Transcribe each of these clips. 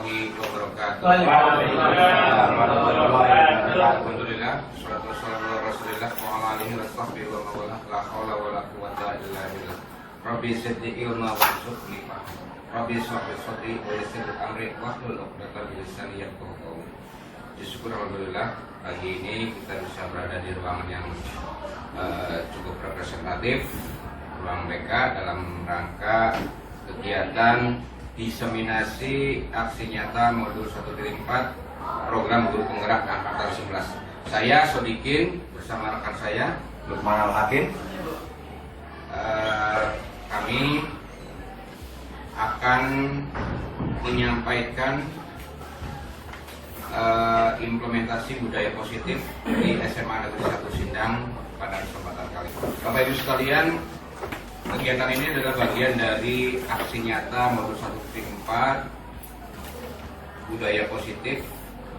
warahmatullahi wabarakatuh. Waalaikumsalam warahmatullahi wabarakatuh. Alhamdulillah, salatu wassalamu ala Rasulillah wa ala alihi wa sahbihi wa mawala, la haula wa la quwwata illa billah. Rabbi zidni ilma warzuqni fahma. Rabbi shrah li sadri wa yassir li amri wahlul 'uqdatam min lisani yafqahu qawli. Syukur alhamdulillah, pagi ini kita bisa berada di ruangan yang cukup representatif, ruang BK dalam rangka kegiatan diseminasi aksi nyata modul 1.4 program guru penggerak angkatan 11. Saya Sodikin bersama rekan saya Lukman Al-Hakim. Kami akan menyampaikan implementasi budaya positif di SMA Negeri 1 Sindang pada kesempatan kali ini. Bapak Ibu sekalian, kegiatan ini adalah bagian dari aksi nyata modul 1.4 budaya positif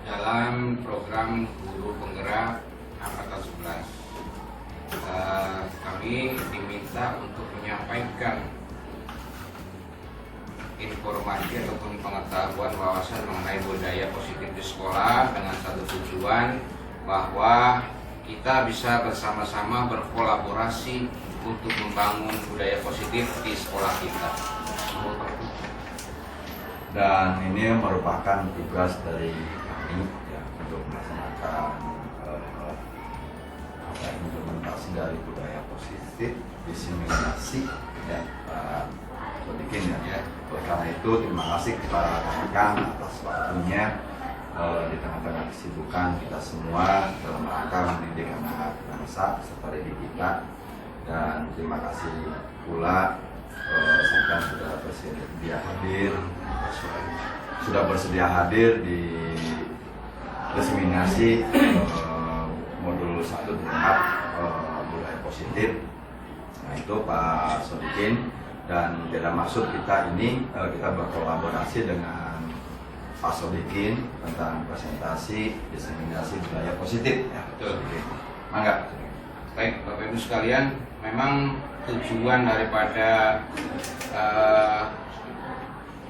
dalam program guru penggerak angkatan 11. Kami diminta untuk menyampaikan informasi ataupun pengetahuan wawasan mengenai budaya positif di sekolah dengan satu tujuan bahwa kita bisa bersama-sama berkolaborasi untuk membangun budaya positif di sekolah kita. Dan ini merupakan tugas dari kami ya, untuk melaksanakan implementasi dari budaya positif, diseminasi ya, Sodikin ya. Oleh karena itu terima kasih kepada rekan-rekan atas waktunya di tengah-tengah kesibukan kita semua dalam rangka mendidik anak bangsa serta didik kita. Dan terima kasih pula Sekdan sudah bersedia hadir di diseminasi modul 1.4 budaya positif. Nah itu Pak Sodikin, dan tidak maksud kita ini kita berkolaborasi dengan Pak Sodikin tentang presentasi diseminasi budaya positif ya. Betul. Mangga. Baik Bapak Ibu sekalian, memang tujuan daripada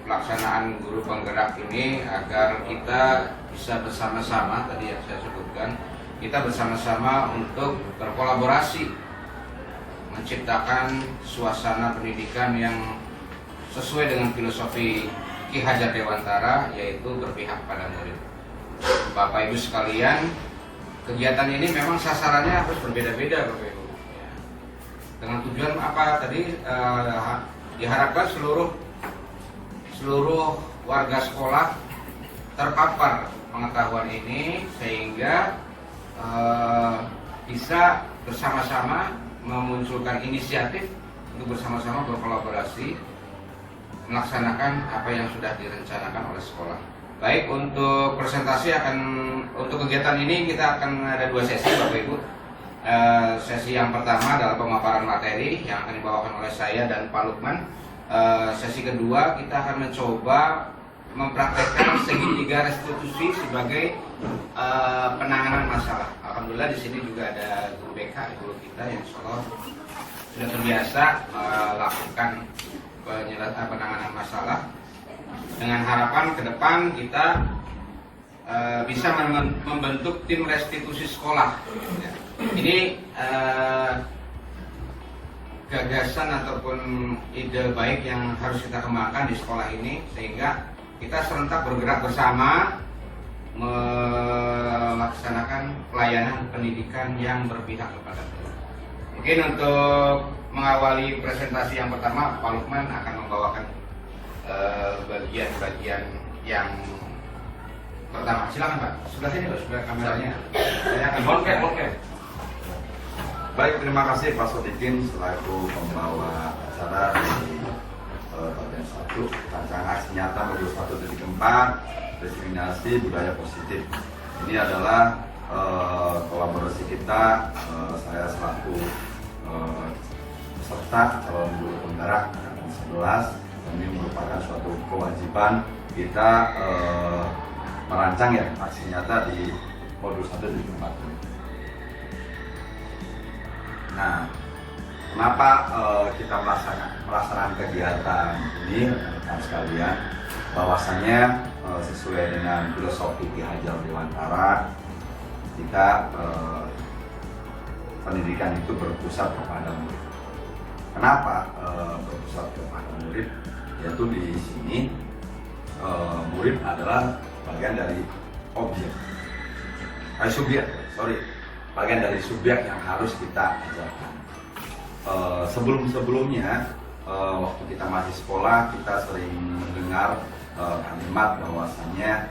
pelaksanaan guru penggerak ini agar kita bisa bersama-sama, tadi yang saya sebutkan, kita bersama-sama untuk berkolaborasi menciptakan suasana pendidikan yang sesuai dengan filosofi Ki Hajar Dewantara, yaitu berpihak pada murid. Bapak Ibu sekalian, kegiatan ini memang sasarannya harus berbeda-beda Bapak Ibu. Dengan tujuan apa tadi? Diharapkan seluruh warga sekolah terpapar pengetahuan ini sehingga bisa bersama-sama memunculkan inisiatif untuk bersama-sama berkolaborasi melaksanakan apa yang sudah direncanakan oleh sekolah. Baik, untuk presentasi untuk kegiatan ini kita akan ada 2 sesi Bapak Ibu. Sesi yang pertama adalah pemaparan materi yang akan dibawakan oleh saya dan Pak Lukman. Sesi kedua kita akan mencoba mempraktekkan segitiga restitusi sebagai penanganan masalah. Alhamdulillah di sini juga ada guru BK, guru kita yang insyaallah sudah terbiasa melakukan penanganan masalah, dengan harapan ke depan kita bisa membentuk tim restitusi sekolah. Ini gagasan ataupun ide baik yang harus kita kembangkan di sekolah ini, sehingga kita serentak bergerak bersama melaksanakan pelayanan pendidikan yang berpihak kepada murid. Mungkin untuk mengawali presentasi yang pertama, Pak Lukman akan membawakan bagian-bagian yang pertama. Silakan Pak, sebelah sini sebelah kameranya. Saya akan Oke. Baik, terima kasih Pak Sodikin selaku pembawa acara di bagian 1 rancangan aksi nyata modul 1.4 diseminasi budaya positif. Ini adalah kolaborasi kita, saya selaku peserta calon guru penggerak angkatan 11. Ini merupakan suatu kewajiban kita merancang ya aksi nyata di modul 1.4 ini. Nah, kenapa kita melaksanakan kegiatan ini rekan sekalian? bahwasannya sesuai dengan filosofi Ki Hajar Dewantara, kita pendidikan itu berpusat kepada murid. Kenapa berpusat kepada murid? Yaitu di sini murid adalah bagian dari bagian dari subjek yang harus kita ajarkan. Sebelumnya waktu kita masih sekolah, kita sering mendengar kalimat bahwasannya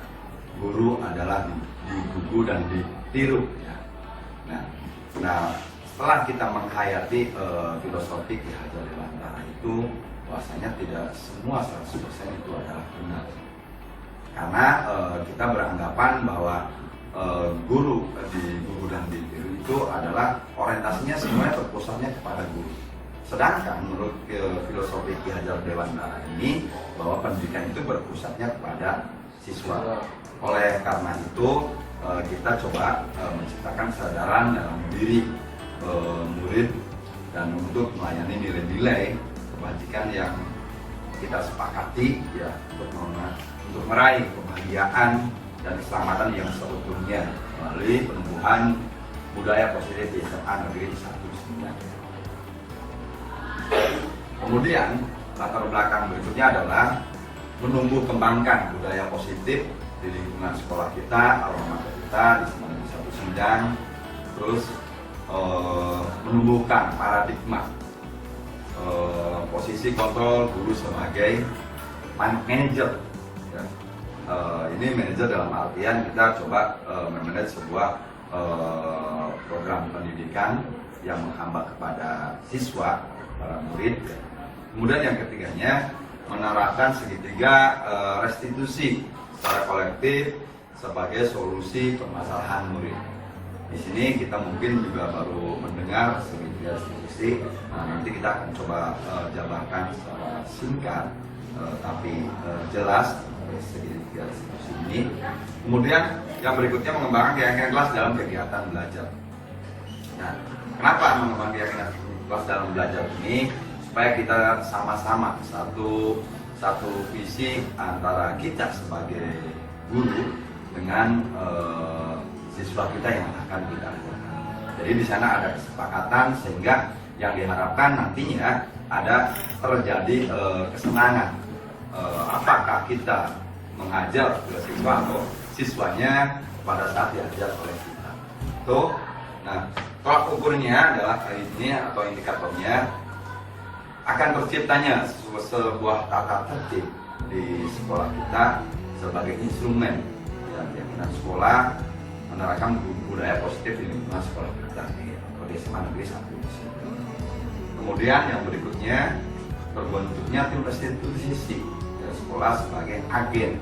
guru adalah digugu dan ditiru. Ya. Nah, setelah kita menghayati filosofi Ki Hajar Dewantara itu, bahwasanya tidak semua 100% itu adalah benar. Karena kita beranggapan bahwa guru dan ditiru itu adalah orientasinya semuanya terpusatnya kepada guru. Sedangkan menurut filosofi Ki Hajar Dewantara ini, bahwa pendidikan itu berpusatnya kepada siswa. Oleh karena itu kita coba menciptakan kesadaran dalam diri murid dan untuk melayani nilai-nilai kebajikan yang kita sepakati ya, untuk meraih kebahagiaan dan keselamatan yang seutuhnya melalui penumbuhan budaya positif di SMA Negeri 1 Kemudian latar belakang berikutnya adalah menumbuh kembangkan budaya positif di lingkungan sekolah kita, alma mater kita di SMA Negeri 1 Sindang. Terus menumbuhkan paradigma posisi kontrol guru sebagai manajer. Ya. Ini manajer dalam artian kita coba memanage sebuah program pendidikan yang menghambat kepada siswa, para murid. Kemudian yang ketiganya menerapkan segitiga restitusi secara kolektif sebagai solusi permasalahan murid. Di sini kita mungkin juga baru mendengar segitiga restitusi. Nah, nanti kita akan coba jabarkan secara singkat tapi jelas segitiga restitusi ini. Kemudian yang berikutnya mengembangkan keyakinan kelas dalam kegiatan belajar. Nah, kenapa mengembangkan keyakinan kelas dalam belajar ini? Supaya kita sama-sama satu visi antara kita sebagai guru dengan siswa kita yang akan kita ajarkan. Jadi di sana ada kesepakatan sehingga yang diharapkan nantinya ada terjadi kesenangan. Apakah kita mengajar ke siswa atau siswanya pada saat diajar oleh kita. Nah, tolak ukurnya adalah ini atau indikatornya akan terciptanya sebuah tata tertib di sekolah kita sebagai instrumen keyakinan sekolah menerapkan budaya positif di lingkungan sekolah kita di SMA Negeri 1. Kemudian yang berikutnya terbentuknya tim restitusi sekolah sebagai agen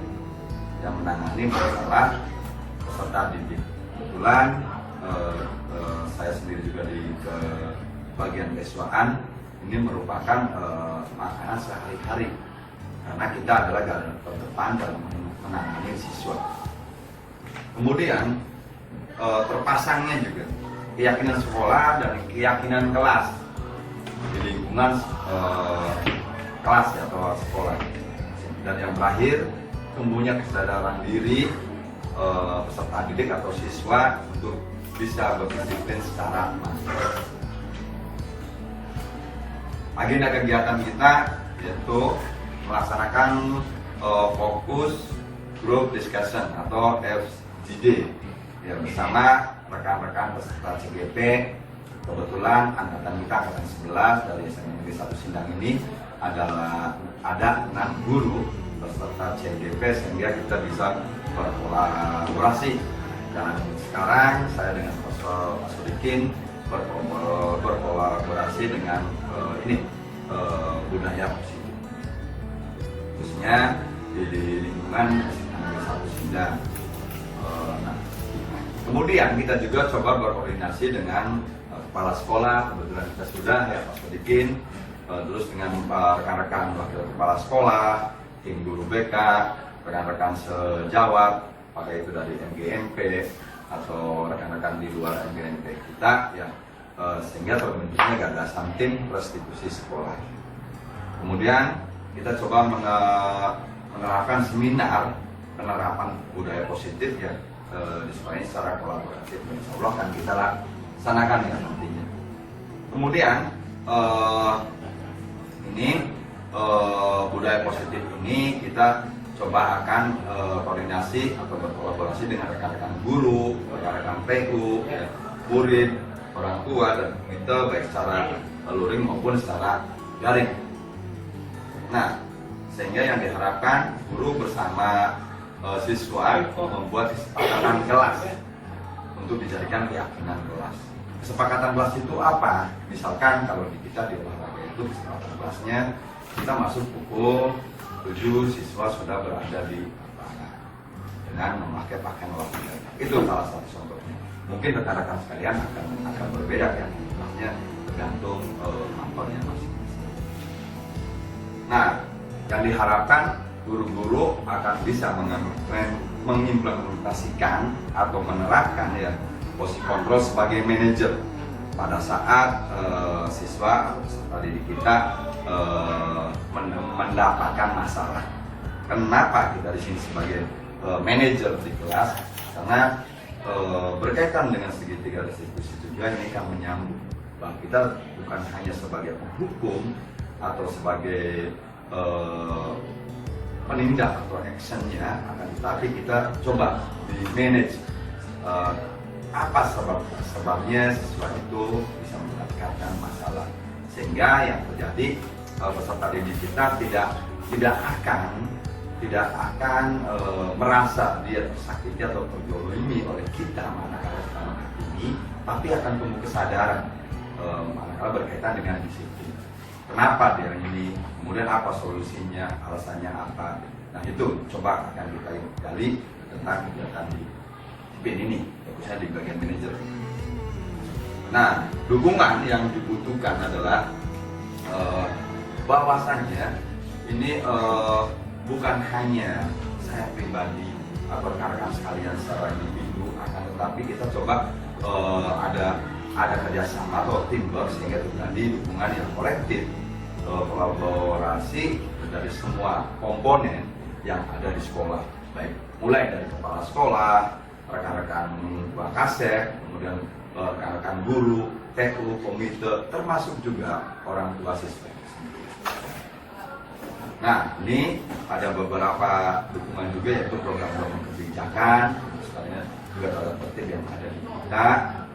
yang menangani masalah peserta didik. Kebetulan saya sendiri juga di bagian kesiswaan ini merupakan makanan sehari-hari karena kita adalah garda terdepan dalam menangani siswa. Kemudian terpasangnya juga keyakinan sekolah dan keyakinan kelas di lingkungan kelas atau sekolah. Dan yang terakhir tumbuhnya kesadaran diri peserta didik atau siswa untuk bisa berdisiplin secara mandiri. Agenda kegiatan kita yaitu melaksanakan fokus group discussion atau FGD ya, bersama rekan-rekan peserta CGP. Kebetulan angkatan kita angkatan 11 dari SMA Negeri 1 Sindang ini adalah ada 6 guru peserta CGP sehingga kita bisa berkolaborasi. Dan sekarang saya dengan Pak Sodikin berkolaborasi dengan budaya positif, khususnya di lingkungan Negeri 1 Sindang. Kemudian kita juga coba berkoordinasi dengan kepala sekolah, kebetulan kita sudah ya Pak Sodikin, terus dengan rekan-rekan wakil kepala sekolah, tim guru BK, rekan-rekan sejawat, apakah itu dari MGMP atau rekan-rekan di luar MGMP kita ya, sehingga terbentuknya gagasan tim restitusi sekolah. Kemudian kita coba menerapkan melakukan seminar penerapan budaya positif ya di sekolah ini secara kolaboratif. Insya Allah akan kita laksanakan ya nantinya. Kemudian ini budaya positif ini kita coba akan koordinasi atau berkolaborasi dengan rekan-rekan guru, rekan-rekan PU, ya, murid, orang tua dan komite baik secara luring maupun secara daring. Nah, sehingga yang diharapkan guru bersama siswa membuat kesepakatan kelas untuk dijadikan keyakinan kelas. Kesepakatan kelas itu apa? Misalkan kalau di kita di olahraga itu kesepakatan kelasnya kita masuk pukul 7 siswa sudah berada di lapangan dengan memakai pakaian olahraga. Itu salah satu contohnya. Mungkin rekan-rekan sekalian akan berbeda ya, kelasnya tergantung mampuannya masing-masing. Nah, yang diharapkan guru-guru akan bisa mengimplementasikan atau menerapkan ya posisi kontrol sebagai manajer pada saat siswa atau peserta didik kita mendapatkan masalah. Kenapa kita di sini sebagai manajer di kelas? Karena berkaitan dengan segitiga restitusi tujuan ini kan menyambung bahwa kita bukan hanya sebagai penghukum atau sebagai penindak atau actionnya, akan tetapi kita coba di manage apa sebabnya siswa itu bisa mendapatkan masalah, sehingga yang terjadi peserta didik kita tidak akan merasa dia tersakiti atau terzolimi oleh kita manakala kita menghakimi, tapi akan tumbuh kesadaran manakala berkaitan dengan disiplin. Kenapa dia ini, kemudian apa solusinya, alasannya apa. Nah itu coba akan kita gali tentang kegiatan di PIN ini, khususnya di bagian manajer. Nah, dukungan yang dibutuhkan adalah bahwasannya ini bukan hanya saya pribadi atau rekan-rekan sekalian secara individu, akan tetapi kita coba ada kerjasama atau teamwork sehingga terjadi dukungan yang kolektif, kolaborasi dari semua komponen yang ada di sekolah, baik mulai dari kepala sekolah, rekan-rekan Wakasek, kemudian rekan-rekan guru, TU, komite, termasuk juga orang tua siswa. Nah, ini ada beberapa dukungan juga, yaitu program-program kebijakan, misalnya juga tata tertib yang ada di kita,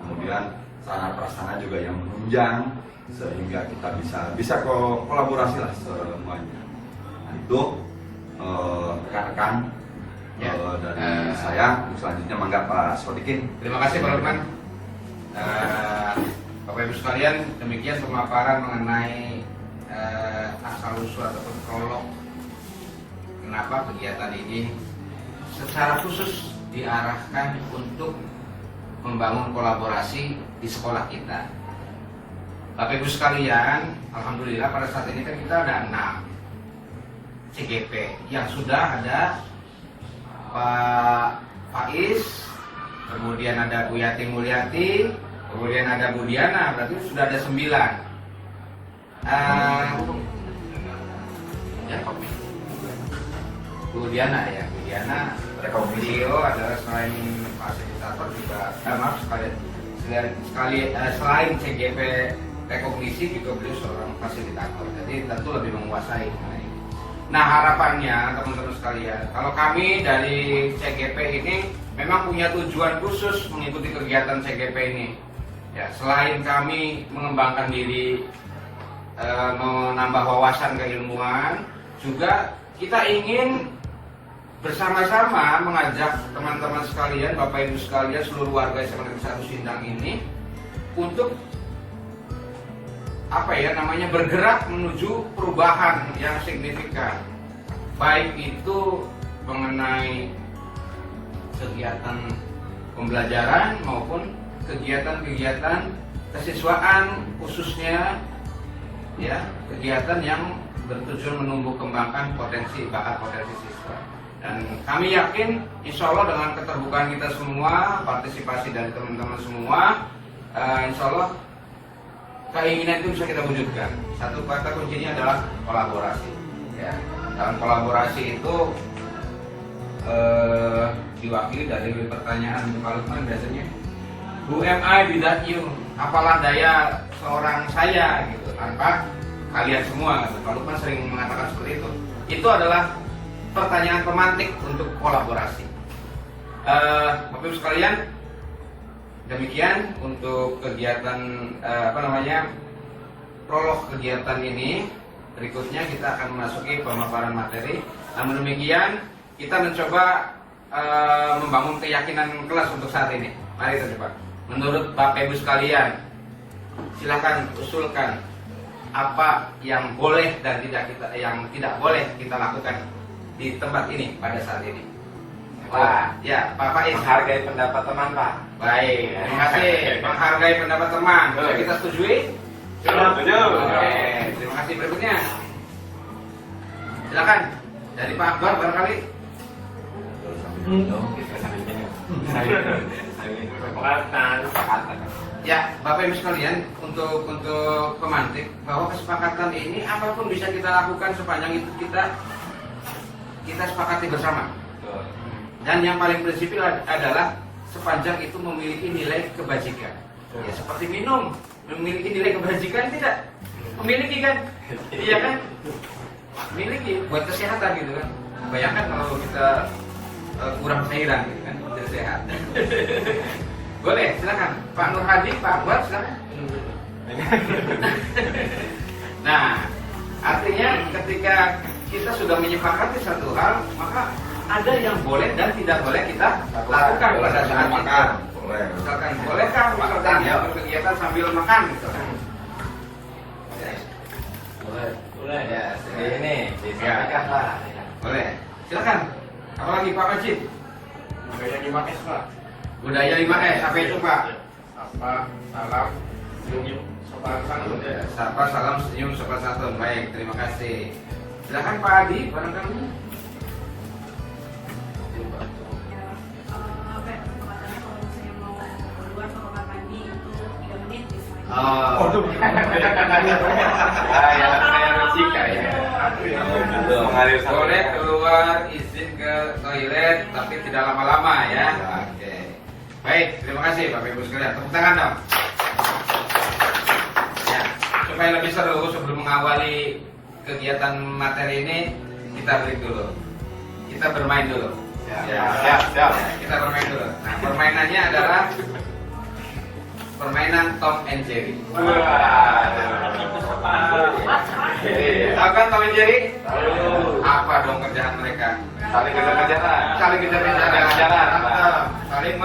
kemudian sarana prasarana juga yang menunjang, sehingga kita bisa kolaborasi lah semuanya. Nah, itu rekan-rekan dari saya. Selanjutnya mangga Pak Sodikin. Terima kasih Pak Lukman. Bapak Ibu sekalian, demikian pemaparan mengenai asal usul ataupun prolog kenapa kegiatan ini secara khusus diarahkan untuk membangun kolaborasi di sekolah kita. Bapak Ibu sekalian, alhamdulillah pada saat ini kan kita ada 6 CGP yang sudah ada Pak Faiz, kemudian ada Bu Yati Mulyati, kemudian ada Bu Diana, berarti sudah ada 9. Bu Diana ya, Bu Diana beliau adalah selain fasilitator juga, selain CGP rekognisi juga beliau seorang fasilitator, jadi tentu lebih menguasai. Nah, harapannya teman-teman sekalian, kalau kami dari CGP ini memang punya tujuan khusus mengikuti kegiatan CGP ini. Ya, selain kami mengembangkan diri, menambah wawasan keilmuan, juga kita ingin bersama-sama mengajak teman-teman sekalian, Bapak Ibu sekalian, seluruh warga SMA Negeri 1 Sindang ini untuk bergerak menuju perubahan yang signifikan, baik itu mengenai kegiatan pembelajaran maupun kegiatan-kegiatan kesiswaan, khususnya ya kegiatan yang bertujuan menumbuh kembangkan bakat potensi siswa. Dan kami yakin insya Allah dengan keterbukaan kita semua, partisipasi dari teman-teman semua, insya Allah keinginan itu bisa kita wujudkan. Satu kata kuncinya adalah kolaborasi. Ya. Dalam kolaborasi itu diwakili dari pertanyaan Pak Lukman biasanya, who am I without you? Apalah daya seorang saya gitu tanpa kalian semua gitu. Pak Lukman sering mengatakan seperti itu. Itu adalah pertanyaan pemantik untuk kolaborasi. Bapak Ibu sekalian, demikian untuk kegiatan prolog kegiatan ini. Berikutnya kita akan memasuki pemaparan materi. Namun demikian, kita mencoba membangun keyakinan kelas untuk saat ini. Mari kita coba. Menurut Bapak Ibu sekalian, silakan usulkan apa yang boleh dan yang tidak boleh kita lakukan di tempat ini pada saat ini. Pak, Ya, Pak Faiz. menghargai pendapat teman, Pak. Baik, terima kasih. Menghargai pendapat teman. Bisa kita setujui? Setuju. Oke, terima kasih. Berikutnya, silakan dari Pak Akbar barangkali. Ya, Bapak Ibu sekalian, untuk pemantik bahwa kesepakatan ini apapun bisa kita lakukan sepanjang itu kita sepakati bersama. Dan yang paling prinsipil adalah sepanjang itu memiliki nilai kebajikan. Ya, seperti minum, memiliki nilai kebajikan tidak? Memiliki kan? Iya kan? Memiliki buat kesehatan gitu kan. Bayangkan kalau kita kurang cairan gitu kan, tidak sehat. Boleh, silakan. Pak Nur Hadi, Pak Akbar, silakan. Nah, artinya ketika kita sudah menyepakati satu hal, maka ada yang boleh dan tidak boleh kita lakukan pada saat makan. Misalkan, bolehkah misalkan berkegiatan sambil makan misalkan? Boleh. Ya, Ini disampaikan, Pak. boleh. Silakan. Apalagi Pak Majid? Budaya 5S, Pak. Budaya 5S, apa itu Pak? Apa, salam, senyum, sopan santun. Sapa, salam, senyum, sopan santun. Baik, terima kasih. Silakan Pak Adi, barangkali. Oh, boleh keluar izin ke toilet tapi tidak lama-lama ya. Oke. Baik, terima kasih Bapak Ibu sekalian. Tepuk tangan dong. Ya, supaya lebih seru sebelum mengawali kegiatan materi ini, kita break dulu. Kita bermain dulu. Siap. Ya, kita bermain dulu. Nah, permainannya adalah permainan Tom and Jerry. Tahu kan Tom and Jerry? Apa dong kerjaan mereka? Saling kejar-kejaran. Saling kejar-kejaran. Saling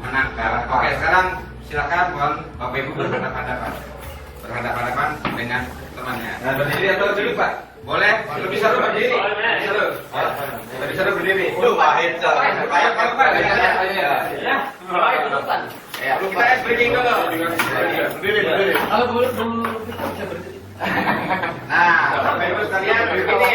menangkap. Oke, sekarang silakan mohon Bapak Ibu berhadapan dengan temannya. Nah, berdiri atau duduk, Pak? Boleh? Lebih seru berdiri. Lebih seru berdiri. Wahid. Ya, kita es breaking dulu. Berdiri. Kalau belum bisa berdiri. Nah, Bapak Ibu sekalian, begini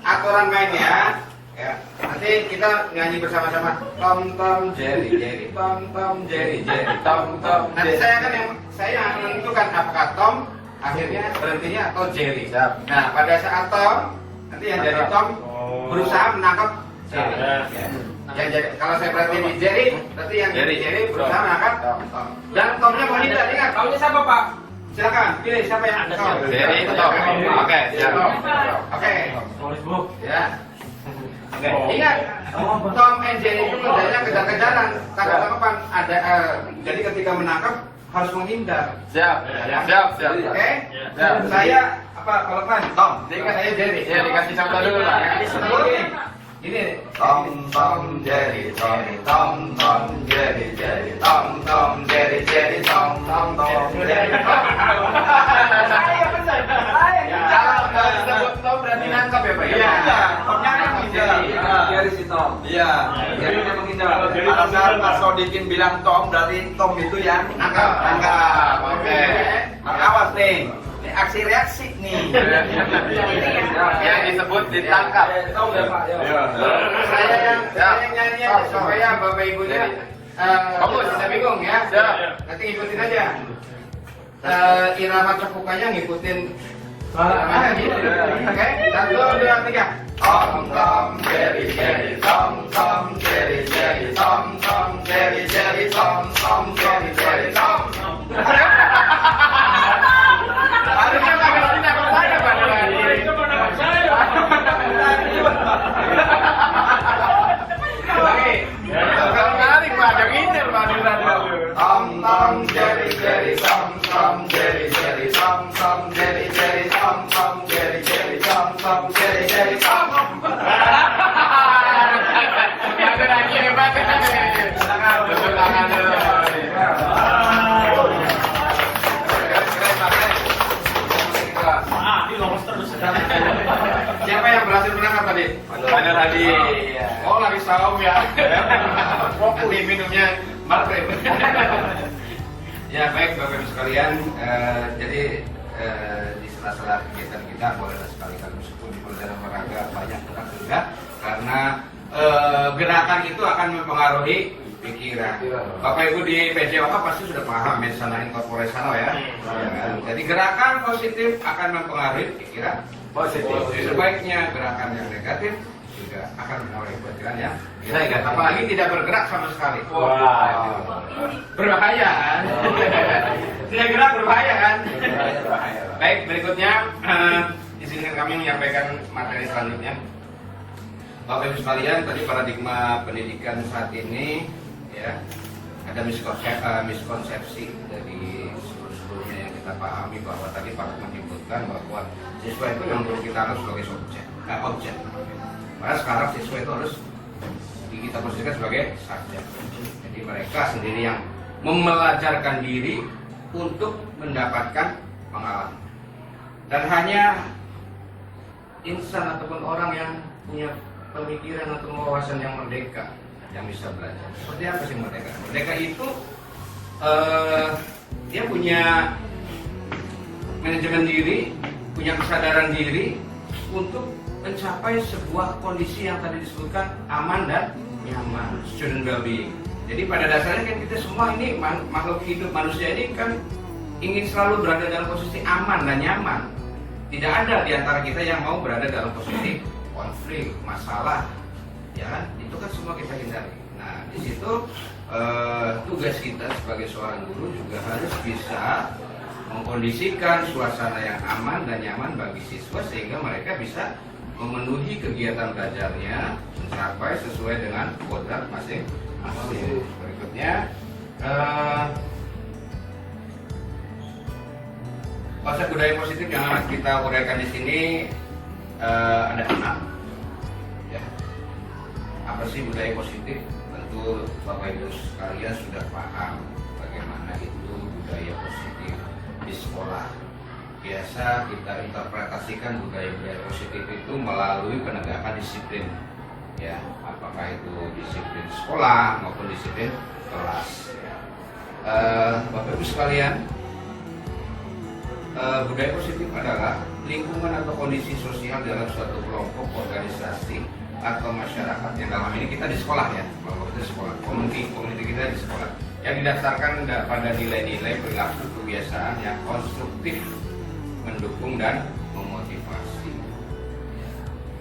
aturan mainnya. Ya, nanti kita nyanyi bersama-sama. Tom Tom Jerry Jerry Tom Tom Jerry Jerry Tom Tom. Nanti saya yang menentukan apakah Tom akhirnya berhentinya atau Jerry. Nah, pada saat Tom, nanti yang jadi Tom berusaha menangkap Jerry. Yang jadi, kalau saya berarti di Jerry, berarti yang jadi Jerry berusaha menangkap Tom. Dan Tomnya mau hindar, ingat. Tomnya siapa Pak? Silakan pilih siapa yang Tom. Jerry, Tom. Oke, siap. Oke. Ya. Oke. Ingat, Tom and Jerry itu kerjanya kejar-kejaran. Tangkap-tangkapan ada. Jadi ketika menangkap harus menghindar. Siap. Oke? Saya apa kalau kan? Tom. Jadi saya Jerry. Ya, dikasih contoh dulu, Pak. Ini Tom Tom Jerry Jerry Tom Tom Jerry Jerry Tom Tom Jerry Jerry Tom Tom Tom Jerry. Kalau disebut Tom berarti nangkap ya Pak? Iya. Tomnya menghindar. Dari si Tom. Iya. Jadi dia menghindar. Kalau saya Pak Sodikin bilang Tom, dari Tom itu yang Nangkap. Oke. Maka awas nih. Ini aksi reaksi nih. Yang disebut ditangkap. Tom ya Pak. Saya yang nyanyi aja supaya Bapak Ibunya bisa bingung ya. Nanti ikutin aja. Irama cepukannya ngikutin iramanya gitu. Oke, 1, 2, 3. Tom Tom Jerry Jerry Tom Oh, lagi saum ya. Nanti minumnya maghrib. Ya baik Bapak Ibu sekalian, jadi di sela-sela kegiatan kita bolehlah sekali-kali meskipun di dalam olahraga banyak tetap juga karena gerakan itu akan mempengaruhi pikiran. Bapak Ibu di PJOK pasti sudah paham mensana in corpore sano ya. Ya kan? Jadi gerakan positif akan mempengaruhi pikiran positif. Sebaiknya gerakan yang negatif juga akan mempengaruhi pikiran yang negatif. Apalagi tidak bergerak sama sekali. Berbahaya kan? Tidak gerak berbahaya kan? Baik, berikutnya izinkan kami menyampaikan materi selanjutnya. Bapak Ibu sekalian, tadi paradigma pendidikan saat ini ya ada miskonsepsi dari seluruhnya yang kita pahami bahwa tadi Pak menyebutkan bahwa siswa itu yang perlu kita anggap sebagai objek. Karena sekarang siswa itu harus kita posisikan sebagai subjek. Jadi mereka sendiri yang membelajarkan diri untuk mendapatkan pengalaman. Dan hanya insan ataupun orang yang punya pemikiran atau wawasan yang merdeka yang bisa belajar. Seperti apa sih merdeka? Merdeka itu dia punya manajemen diri, punya kesadaran diri untuk mencapai sebuah kondisi yang tadi disebutkan aman dan nyaman, student well-being. Jadi pada dasarnya kan kita semua ini makhluk hidup manusia ini kan ingin selalu berada dalam posisi aman dan nyaman. Tidak ada di antara kita yang mau berada dalam posisi konflik, masalah, ya kan? Itu kan semua kita hindari. Nah, di situ tugas kita sebagai seorang guru juga harus bisa mengkondisikan suasana yang aman dan nyaman bagi siswa sehingga mereka bisa memenuhi kegiatan belajarnya mencapai sesuai dengan kodrat masing-masing. Berikutnya, konsep budaya positif yang akan kita uraikan di sini ada 6. Ya. Apa sih budaya positif? Tentu Bapak Ibu sekalian sudah paham bagaimana itu budaya positif di sekolah. Biasa kita interpretasikan budaya-budaya positif itu melalui penegakan disiplin, ya, apakah itu disiplin sekolah maupun disiplin kelas. Ya. Bapak Ibu sekalian, budaya positif adalah lingkungan atau kondisi sosial dalam suatu kelompok, organisasi atau masyarakat yang dalam ini kita di sekolah ya, kelompok itu sekolah, komuniti kita di sekolah yang didasarkan pada nilai-nilai perilaku kebiasaan yang konstruktif, mendukung dan memotivasi.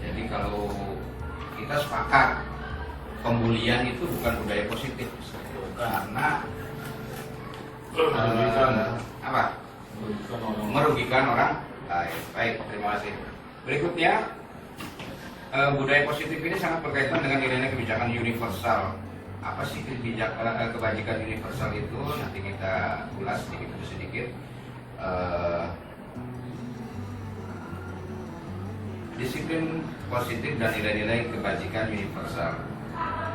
Jadi kalau kita sepakat pembulian itu bukan budaya positif karena merugikan orang lain. Baik, terima kasih. Berikutnya, budaya positif ini sangat berkaitan dengan nilai kebijakan universal. Apa sih kebajikan universal itu? Nanti kita ulas sedikit demi sedikit. Disiplin positif dan nilai-nilai kebajikan universal.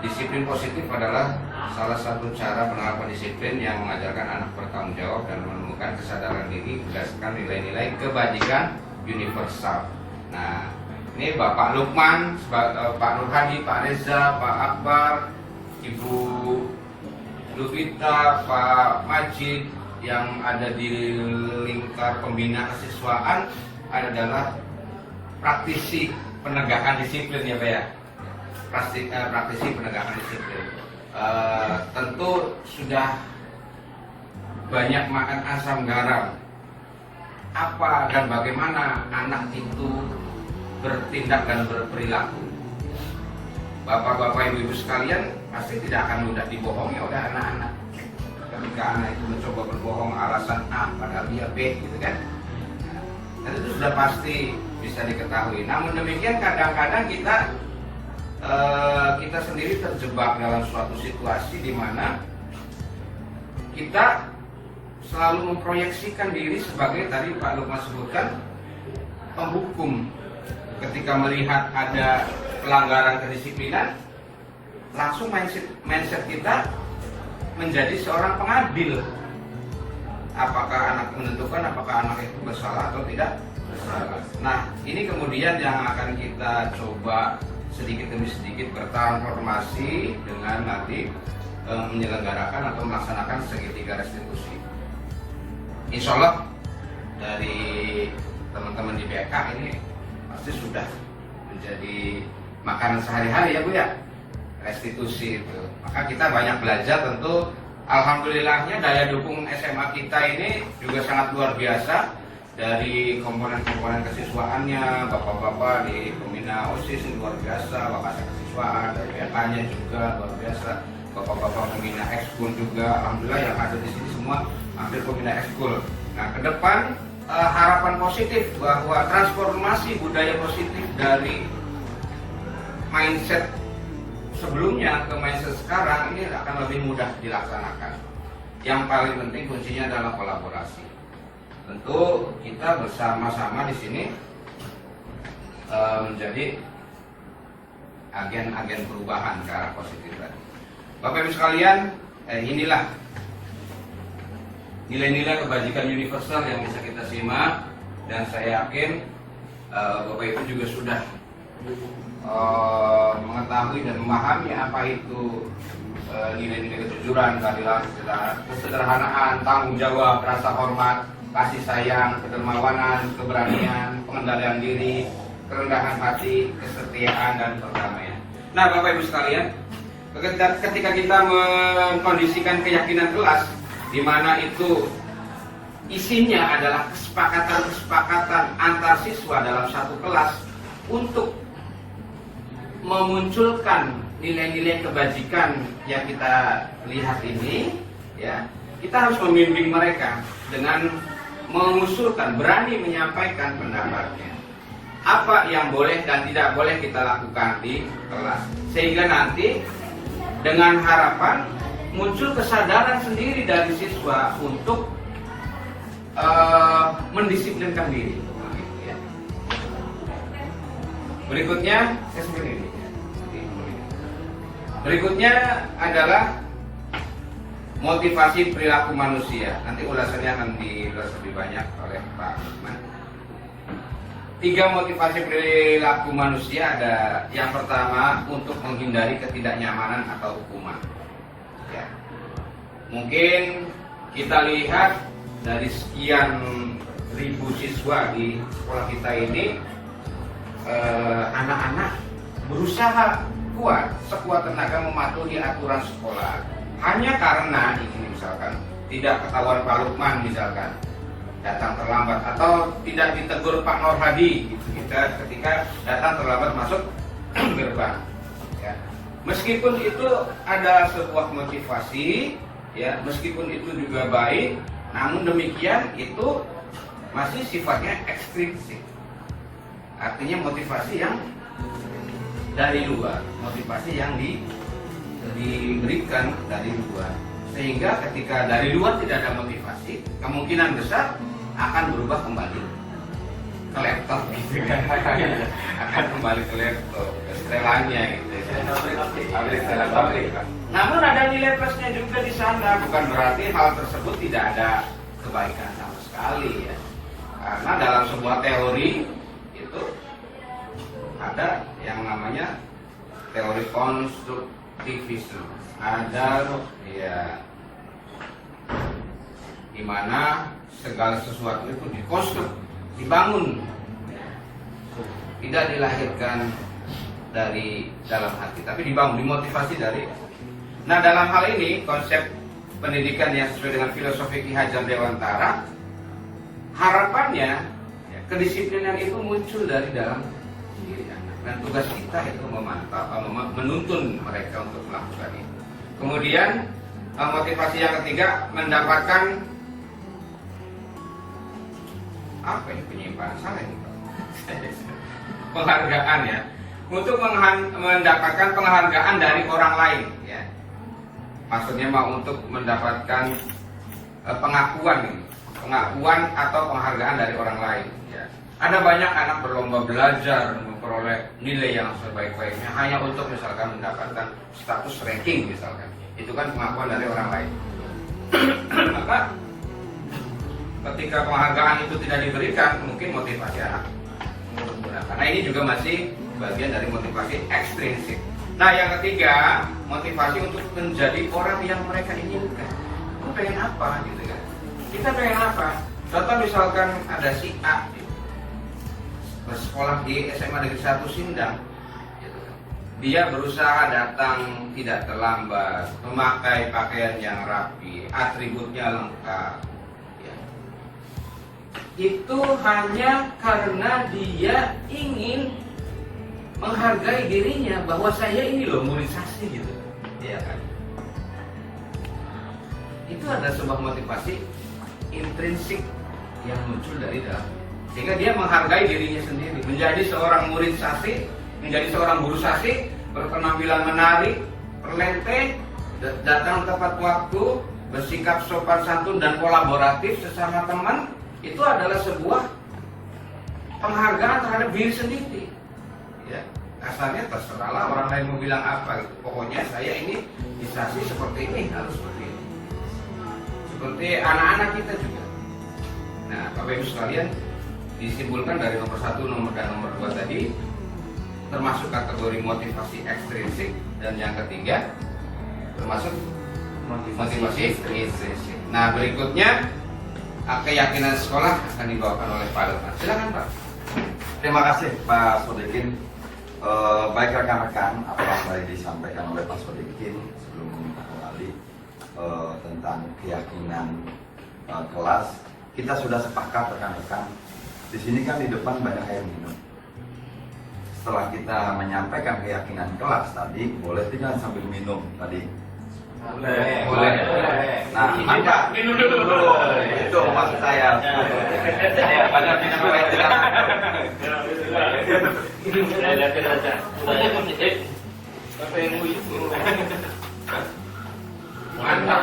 Disiplin positif adalah salah satu cara penerapan disiplin yang mengajarkan anak bertanggung jawab dan menemukan kesadaran diri berdasarkan nilai-nilai kebajikan universal. Nah, ini Bapak Lukman, Pak Nur Hadi, Pak Reza, Pak Akbar, Ibu Luvita, Pak Majid yang ada di lingkar pembina kesiswaan adalah praktisi penegakan disiplin ya Pak ya. Praktisi penegakan disiplin. Tentu sudah banyak makan asam garam apa dan bagaimana anak itu bertindak dan berperilaku. Bapak-bapak, ibu-ibu sekalian pasti tidak akan mudah dibohongi oleh anak-anak. Ketika anak itu mencoba berbohong alasan A padahal dia B gitu kan. Dan itu sudah pasti bisa diketahui. Namun demikian kadang-kadang kita sendiri terjebak dalam suatu situasi di mana kita selalu memproyeksikan diri sebagai tadi Pak Lukman sebutkan penghukum. Ketika melihat ada pelanggaran kedisiplinan, langsung mindset kita menjadi seorang pengadil. Apakah anak menentukan apakah anak itu bersalah atau tidak bersalah. Nah, ini kemudian yang akan kita coba sedikit demi sedikit bertransformasi dengan nanti menyelenggarakan atau melaksanakan segitiga restitusi. Insya Allah dari teman-teman di BK ini pasti sudah menjadi makanan sehari-hari ya Bu ya, restitusi itu. Maka kita banyak belajar tentu. Alhamdulillahnya daya dukung SMA kita ini juga sangat luar biasa. Dari komponen-komponen kesiswaannya, bapak-bapak di pembina OSIS ini luar biasa, bapak kesiswaan, dari BK-nya juga luar biasa, bapak-bapak pembina ekskul juga, alhamdulillah yang ada di sini semua hampir pembina ekskul. Nah, ke depan harapan positif bahwa transformasi budaya positif dari mindset sebelumnya ke mindset sekarang ini akan lebih mudah dilaksanakan. Yang paling penting kuncinya adalah kolaborasi. Tentu kita bersama-sama di sini menjadi agen-agen perubahan ke arah positif tadi. Bapak Ibu sekalian, inilah nilai-nilai kebajikan universal yang bisa kita simak, dan saya yakin Bapak Ibu juga sudah mengetahui dan memahami apa itu nilai-nilai kejujuran, keadilan, kesederhanaan, tanggung jawab, rasa hormat, kasih sayang, kedermawanan, keberanian, pengendalian diri, kerendahan hati, kesetiaan, dan perdamaian. Nah, Bapak Ibu sekalian, ketika kita mengkondisikan keyakinan kelas, di mana itu isinya adalah kesepakatan antar siswa dalam satu kelas untuk memunculkan nilai-nilai kebajikan yang kita lihat ini, ya, kita harus membimbing mereka dengan mengusulkan, berani menyampaikan pendapatnya. Apa yang boleh dan tidak boleh kita lakukan di kelas, sehingga nanti dengan harapan muncul kesadaran sendiri dari siswa untuk mendisiplinkan diri. Berikutnya, berikutnya adalah motivasi perilaku manusia. Nanti ulasannya akan diulas lebih banyak oleh Pak Lukman. 3 motivasi perilaku manusia ada. Yang pertama, untuk menghindari ketidaknyamanan atau hukuman. Ya. Mungkin kita lihat dari sekian ribu siswa di sekolah kita ini, anak-anak berusaha kuat, sekuat tenaga mematuhi aturan sekolah. Hanya karena ini misalkan tidak ketahuan Pak Lukman misalkan datang terlambat, atau tidak ditegur Pak Nur Hadi gitu, kita ketika datang terlambat masuk gerbang. Ya. Meskipun itu ada sebuah motivasi, ya, meskipun itu juga baik, namun demikian itu masih sifatnya ekstrinsik. Artinya motivasi yang dari luar, motivasi yang diberikan dari luar, sehingga ketika dari luar tidak ada motivasi, kemungkinan besar akan berubah kembali ke laptop gitu kan. Akan kembali ke laptop, ke setelannya gitu ya. Namun ada nilai plusnya juga di sana, bukan berarti hal tersebut tidak ada kebaikan sama sekali ya. Karena dalam sebuah teori itu ada yang namanya teori konstruktivisme. Ada ya, di mana segala sesuatu itu dikonstruk, dibangun, tidak dilahirkan dari dalam hati, tapi dibangun, dimotivasi dari. Nah, dalam hal ini konsep pendidikan yang sesuai dengan filosofi Ki Hajar Dewantara, harapannya ya, kedisiplinan itu muncul dari dalam diri anak, dan tugas kita itu memantau, menuntun mereka untuk melakukan itu. Kemudian motivasi yang ketiga, mendapatkan apa ini, penyimpanan salah ini, penghargaan ya, untuk mendapatkan penghargaan dari orang lain ya. Maksudnya mau untuk mendapatkan pengakuan atau penghargaan dari orang lain ya. Ada banyak anak berlomba belajar memperoleh nilai yang sebaik-baiknya hanya untuk misalkan mendapatkan status ranking misalkan. Itu kan pengakuan dari orang lain. Maka ketika penghargaan itu tidak diberikan, mungkin motivasi anak menggunakan. Karena ini juga masih bagian dari motivasi ekstrinsik. Nah, yang ketiga, motivasi untuk menjadi orang yang mereka inginkan. Kamu pengen apa gitu kan? Kita pengen apa? Contoh misalkan ada si A gitu, bersekolah di SMA Negeri 1 Sindang gitu kan. Dia berusaha datang tidak terlambat, memakai pakaian yang rapi, atributnya lengkap ya. Itu hanya karena dia ingin menghargai dirinya bahwa saya ini loh murid sasri gitu, ya kan? Itu adalah sebuah motivasi intrinsik yang muncul dari dalam, sehingga dia menghargai dirinya sendiri, menjadi seorang murid sasri, menjadi seorang guru sasri, berpenampilan menarik, perlente, datang tepat waktu, bersikap sopan santun dan kolaboratif sesama teman. Itu adalah sebuah penghargaan terhadap diri sendiri. Ya, kasarnya terserahlah orang lain mau bilang apa gitu. Pokoknya saya ini bisa sih seperti ini, harus seperti ini. Seperti anak-anak kita juga. Nah, Bapak Ibu sekalian, disimpulkan dari nomor 1, nomor dan nomor 2 tadi termasuk kategori motivasi ekstrinsik, dan yang ketiga termasuk motivasi intrinsik. Nah, berikutnya keyakinan sekolah akan dibawakan oleh Pak Dokter. Silakan Pak. Terima kasih Pak Sodikin. Baik rekan-rekan, apa yang tadi disampaikan oleh Pak Sodikin sebelum kembali tentang keyakinan kelas, kita sudah sepakat rekan-rekan. Di sini kan di depan banyak air minum. Setelah kita menyampaikan keyakinan kelas tadi, boleh tidak sambil minum tadi? Boleh. Nah, maka Minum dulu. itu maksud saya. Banyak minum supaya tidak. Mantap.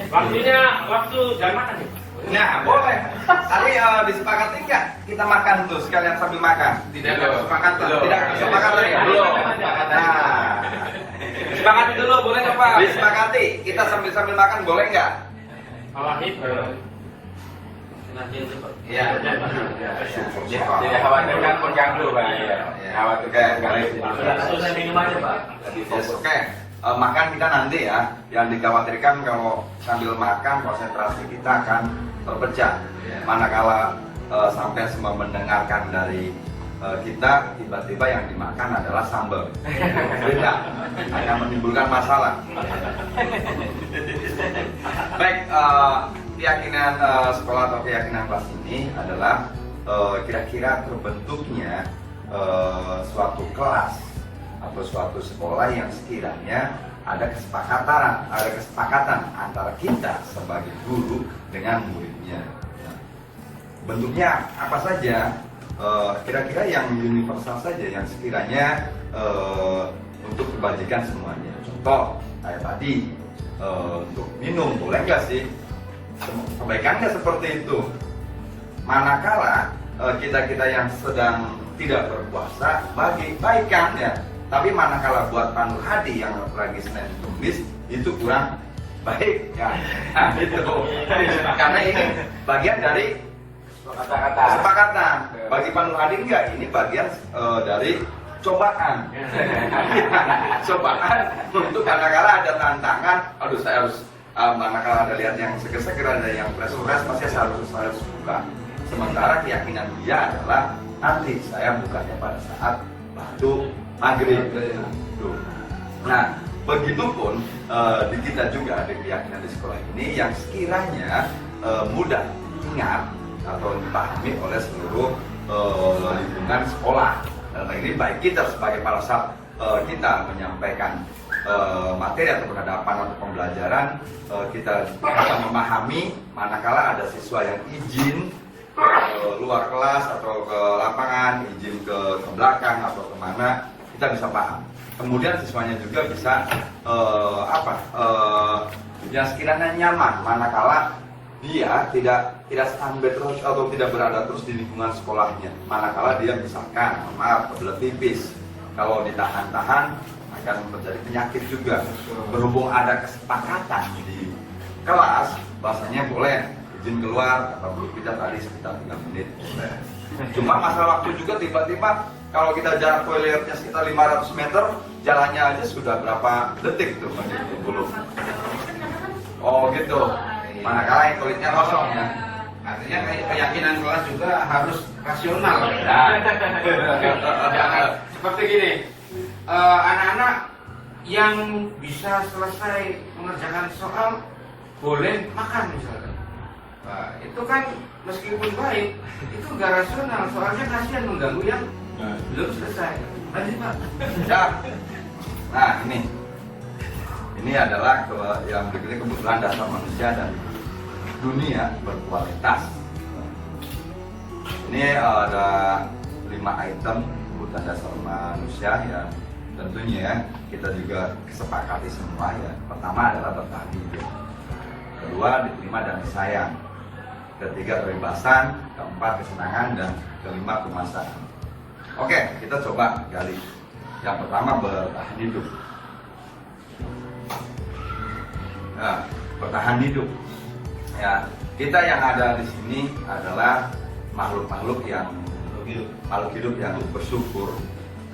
Waktunya waktu jam mana nih? Nah, boleh. Tadi disepakati nggak? Kita makan tuh sekalian sambil makan. Tidak ada kesepakatan. Tidak ada kesepakatan ya? Belum. Nah, Sepakati dulu, boleh nggak Pak? disepakati. Kita sambil makan boleh nggak? Wahid. Ya. Tidak khawatirkan mengganggu Pak. Khawatirkan mengganggu. Sudah minum aja Pak. Yes, oke. Makan kita nanti ya. Yang dikhawatirkan kalau sambil makan konsentrasi kita akan terpecah. Manakala sampai semua mendengarkan dari kita, tiba-tiba yang dimakan adalah sambal. Beda, akan menimbulkan masalah. Baik, keyakinan sekolah atau keyakinan kelas ini adalah kira-kira terbentuknya suatu kelas atau suatu sekolah yang sekiranya ada kesepakatan antara kita sebagai guru dengan muridnya. Nah, bentuknya apa saja? Kira-kira yang universal saja, yang sekiranya untuk kebajikan semuanya. Contoh kayak tadi, untuk minum boleh nggak sih? Kebaikannya seperti itu. Manakala kita yang sedang tidak berpuasa baikkan ya. Tapi manakala buat Pandu Hadi yang lagi Senin Kemis itu kurang baik ya. Nah, itu. Karena ini bagian dari kesepakatan. Bagi Pandu Hadi enggak, ini bagian dari cobaan. Cobaan untuk manakala ada tantangan, aduh saya harus manakala ada lihat yang seger-seger, ada yang fresh-fresh, pasti saya harus buka. Sementara keyakinan dia adalah nanti saya bukanya pada saat waktu maghrib. Nah, begitupun di kita juga ada keyakinan di sekolah ini yang sekiranya mudah diingat atau dipahami oleh seluruh lingkungan sekolah. Dalam ini baik kita sebagai pada saat kita menyampaikan materi atau berhadapan atau pembelajaran, kita bisa memahami manakala ada siswa yang izin ke luar kelas atau ke lapangan, izin ke belakang atau kemana, kita bisa paham. Kemudian siswanya juga bisa yang sekiranya nyaman manakala dia tidak standby terus atau tidak berada terus di lingkungan sekolahnya. Manakala dia misalkan maaf kebelet pipis, kalau ditahan-tahan akan terjadi penyakit juga. Berhubung ada kesepakatan di kelas, bahasanya boleh izin keluar atau berpindah tadi sekitar 3 menit. Cuma masalah waktu juga, tiba-tiba kalau kita jarak toiletnya sekitar 500 meter, jalannya aja sudah berapa detik tuh belum. Oh gitu. Manakala yang toiletnya kosong ya. Artinya keyakinan kelas juga harus rasional. Nah, Jangan seperti gini, anak-anak yang bisa selesai mengerjakan soal boleh makan misalkan. Nah, itu kan meskipun baik, itu nggak rasional. Soalnya kasihan mengganggu yang belum selesai. Lanjut Pak. ya. Nah ini adalah yang berikutnya kebutuhan dasar manusia dan dunia berkualitas. Ini ada 5 item kebutuhan dasar manusia yang tentunya kita juga kesepakati semua ya. Pertama adalah bertahan hidup, kedua diterima dan disayang, ketiga kebebasan, keempat kesenangan, dan kelima kemaslahatan. Oke, kita coba gali. Yang pertama bertahan hidup. Nah, bertahan hidup. Ya, kita yang ada di sini adalah makhluk-makhluk yang bersyukur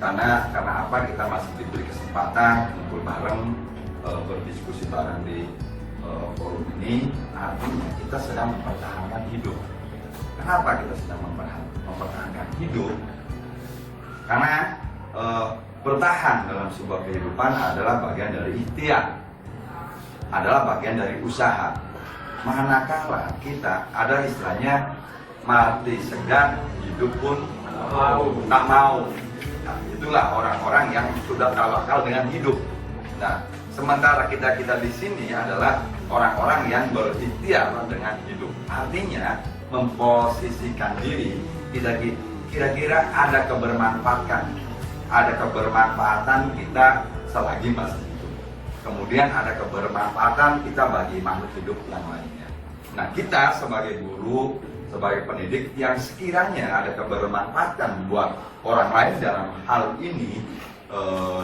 karena apa, kita masih diberi kesempatan kumpul bareng, berdiskusi bareng di forum ini. Artinya kita sedang mempertahankan hidup. Kenapa kita sedang mempertahankan hidup? Karena bertahan dalam sebuah kehidupan adalah bagian dari ikhtiar, adalah bagian dari usaha. Manakala kita ada istilahnya mati segan, hidup pun tak mau. Nah, itulah orang-orang yang sudah tawakal dengan hidup. Nah, sementara kita di sini adalah orang-orang yang berikhtiar dengan hidup. Artinya memposisikan diri kita kira-kira ada kebermanfaatan kita selagi masih hidup. Kemudian ada kebermanfaatan kita bagi makhluk hidup yang lainnya. Nah, kita sebagai guru, sebagai pendidik yang sekiranya ada kebermanfaatan buat orang lain dalam hal ini,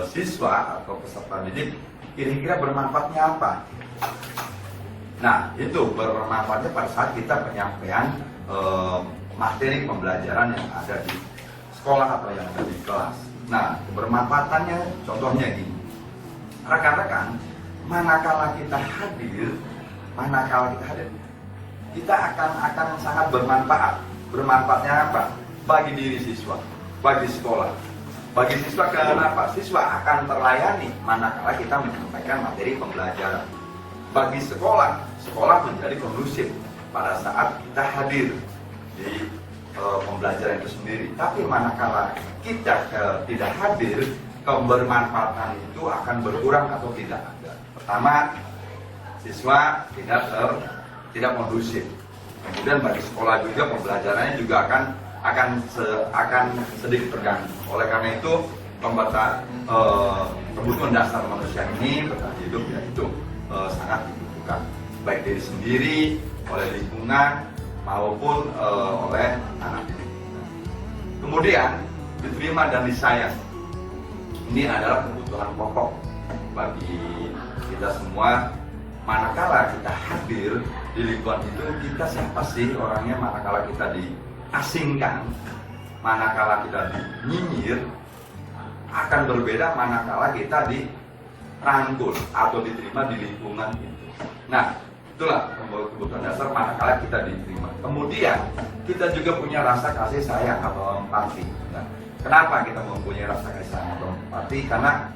siswa atau peserta didik, kira-kira bermanfaatnya apa? Nah, itu bermanfaatnya pada saat kita penyampaian materi pembelajaran yang ada di sekolah atau yang ada di kelas. Nah, kebermanfaatannya contohnya gini. Rekan-rekan, manakala kita hadir, kita akan sangat bermanfaat. Bermanfaatnya apa? Bagi diri siswa, bagi sekolah. Bagi siswa kenapa? Siswa akan terlayani manakala kita menyampaikan materi pembelajaran. Bagi sekolah, sekolah menjadi kondusif pada saat kita hadir di pembelajaran itu sendiri. Tapi manakala kita tidak hadir, kebermanfaatan itu akan berkurang atau tidak ada. Pertama, siswa tidak kondusif. Kemudian bagi sekolah juga pembelajarannya juga akan sedikit terganggu. Oleh karena itu, kebutuhan dasar manusia ini bertahan hidup yaitu sangat dibutuhkan, baik diri sendiri, oleh lingkungan maupun oleh anak didik. Kemudian diterima dan disayang. Ini adalah kebutuhan pokok bagi kita semua. Manakala kita hadir di lingkungan itu, kita siapa sih orangnya? Manakala kita diasingkan, manakala kita dinyinyir, akan berbeda manakala kita dirangkul atau diterima di lingkungan itu. Nah, itulah kebutuhan dasar manakala kita diterima. Kemudian kita juga punya rasa kasih sayang atau empati. Nah, kenapa kita mempunyai rasa kasih sayang atau empati? Karena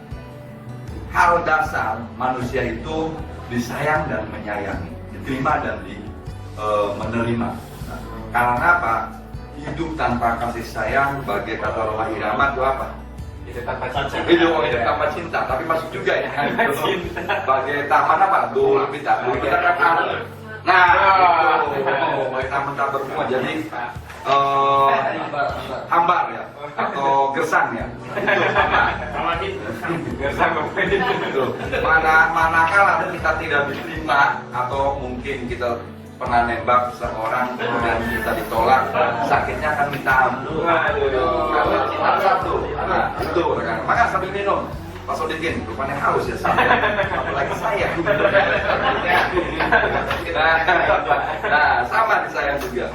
hal dasar manusia itu disayang dan menyayangi, diterima dan menerima. Nah, karena apa? Hidup tanpa kasih sayang, bagi kata Roma Irama itu apa? Hidup tanpa cinta. Hidup tanpa cinta, tapi masuk juga ya. Sebagai taman apa? Dul kita kan. Nah, itu baik taman tak berbuah. Jadi hambar ya, atau gersang ya. Gersang Itu. Manakala kita tidak diterima atau mungkin kita pernah nembak seorang kemudian kita ditolak, sakitnya akan minta ampun. Karena cinta satu. Nah, itu rekan. Maka sambil minum. Pak Sodikin, rupanya haus ya saya. Apalagi saya. Nah, sama di saya juga.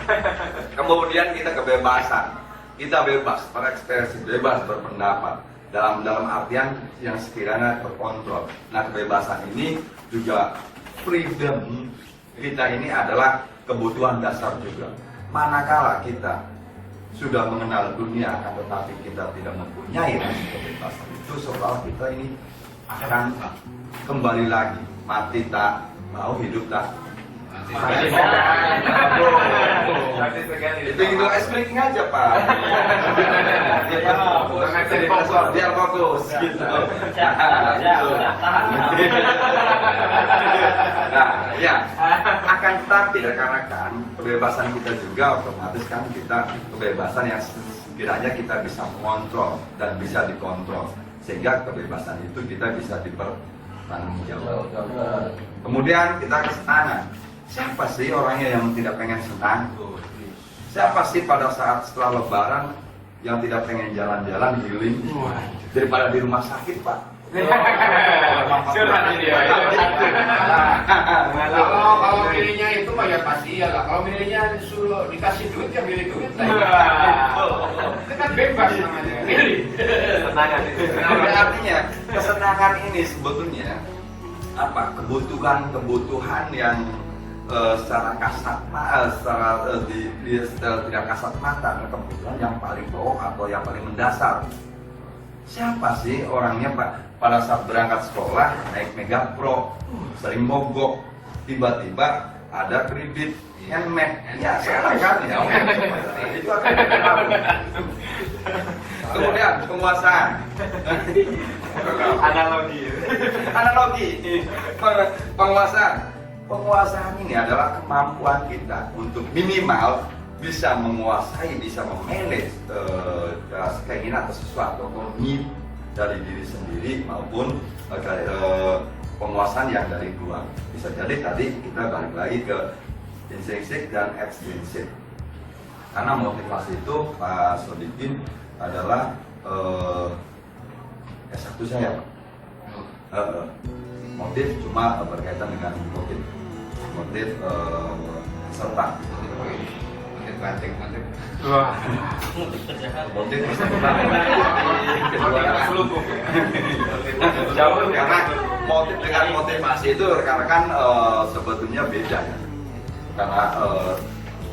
Kemudian kita kebebasan. Kita bebas berekspresi, bebas berpendapat. Dalam artian yang sekiranya terkontrol. Nah, kebebasan ini juga freedom kita ini adalah kebutuhan dasar juga. Manakala kita sudah mengenal dunia akan tetapi kita tidak mempunyai rasa kebebasan, itu seolah kita ini akan kembali lagi mati tak mau, hidup tak mati. Itu ice breaking aja Pak. Biar fokus gitu. Nah, ya akan tetapi rekan-rekan, kebebasan kita juga otomatis kan kita kebebasan yang sekiranya kita bisa mengontrol dan bisa dikontrol, sehingga kebebasan itu kita bisa dipertanggungjawabkan. Kemudian kita kesenangan. Siapa sih orangnya yang tidak pengen senang? Siapa sih pada saat setelah Lebaran yang tidak pengen jalan-jalan healing daripada di rumah sakit Pak? Kalau milihnya itu mah ya pasti ya lah. Kalau milihnya disuruh dikasih duit ya milih duit lah. Itu kan bebas namanya. Milih. Kesenangan itu. Nah, artinya kesenangan ini sebetulnya apa? Kebutuhan yang secara kasat secara tidak kasat mata, kebutuhan yang paling pokok atau yang paling mendasar. Siapa sih orangnya Pak pada saat berangkat sekolah naik Mega Pro sering mogok, tiba-tiba ada kredit handmade, ya sekarang kan ya itu akan kemudian penguasaan analogi penguasaan ini adalah kemampuan kita untuk minimal bisa menguasai, bisa memanage keinginan atau sesuatu atau need dari diri sendiri maupun penguasaan yang dari luar. Bisa jadi tadi kita balik lagi ke intrinsik dan ekstrinsik. Karena motivasi itu Pak Sodikin adalah S1 saya Pak. Motif cuma berkaitan dengan motif serta Motif karena motif dengan motivasi itu rekan-rekan sebetulnya beda ya. Karena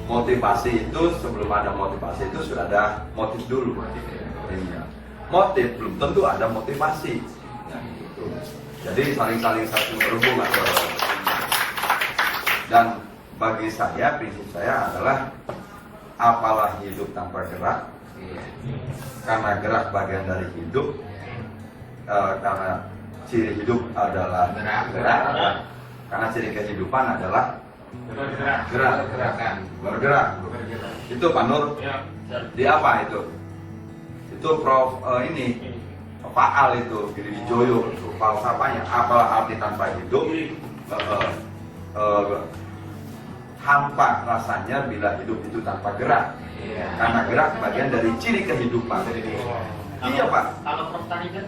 motivasi itu sebelum ada motivasi itu sudah ada motif dulu. Motif belum tentu ada motivasi. Nah, gitu. Jadi saling satu berhubungan. Dan bagi saya, prinsip saya adalah apalah hidup tanpa gerak, karena gerak bagian dari hidup, karena ciri hidup adalah gerak, karena ciri kehidupan adalah bergerak. Itu Pak Nur, di apa itu? Itu Prof ini Faal itu, Giri Wijoyo, itu falsafahnya apalah arti tanpa hidup. Hampa rasanya bila hidup itu tanpa gerak, karena gerak bagian dari ciri kehidupan. Iya Pak. Kalau Prof tadi kan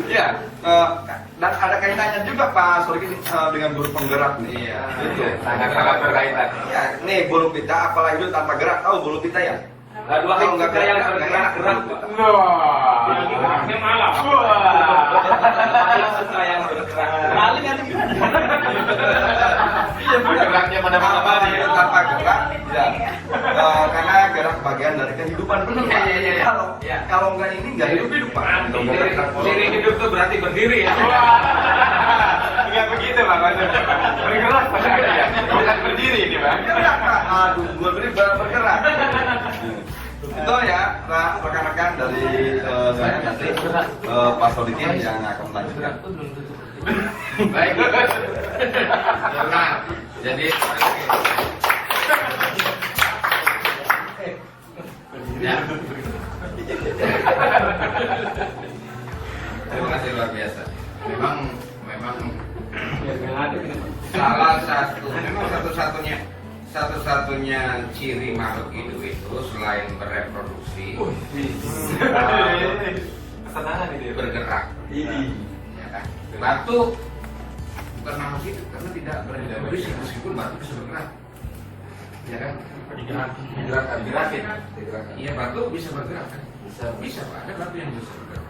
ya, dan ada kaitannya juga Pak Sodikin dengan guru penggerak nih. Iya. Itu Sangat berkaitan. ya, nih bulu pita apalah hidup tanpa gerak, tahu bulu pita ya? Dua Kalau nggak kita yang gerak, bergerak-gerak. ini malam. Suka yang bergerak. Paling ada gimana? Iya, Bergeraknya mana-mana hidup tanpa gerak, ya. Karena gerak bagian dari kehidupan benar Pak. Iya. Kalau nggak ini nggak hidup Pak. Ciri hidup itu berarti berdiri ya. Enggak begitu Pak. Bergerak bukan berdiri ini Pak. Gerak Pak. Aduh, gua beri bergerak. Itu ya rekan-rekan dari saya nanti Pak Sodikin yang akan melanjutkan. Baik. Nah, jadi ya. Terima kasih luar biasa. Memang salah satu, memang satu-satunya ciri makhluk hidup itu selain bereproduksi bersih, Kesenangan ini. bergerak. Ini. Ya kan? Batu bukan makhluk hidup karena tidak berevolusi meskipun batu bisa bergerak. Ya kan? Gerakin. Iya, batu bisa bergerak kan? Bisa Pak, ada batu yang bisa bergerak.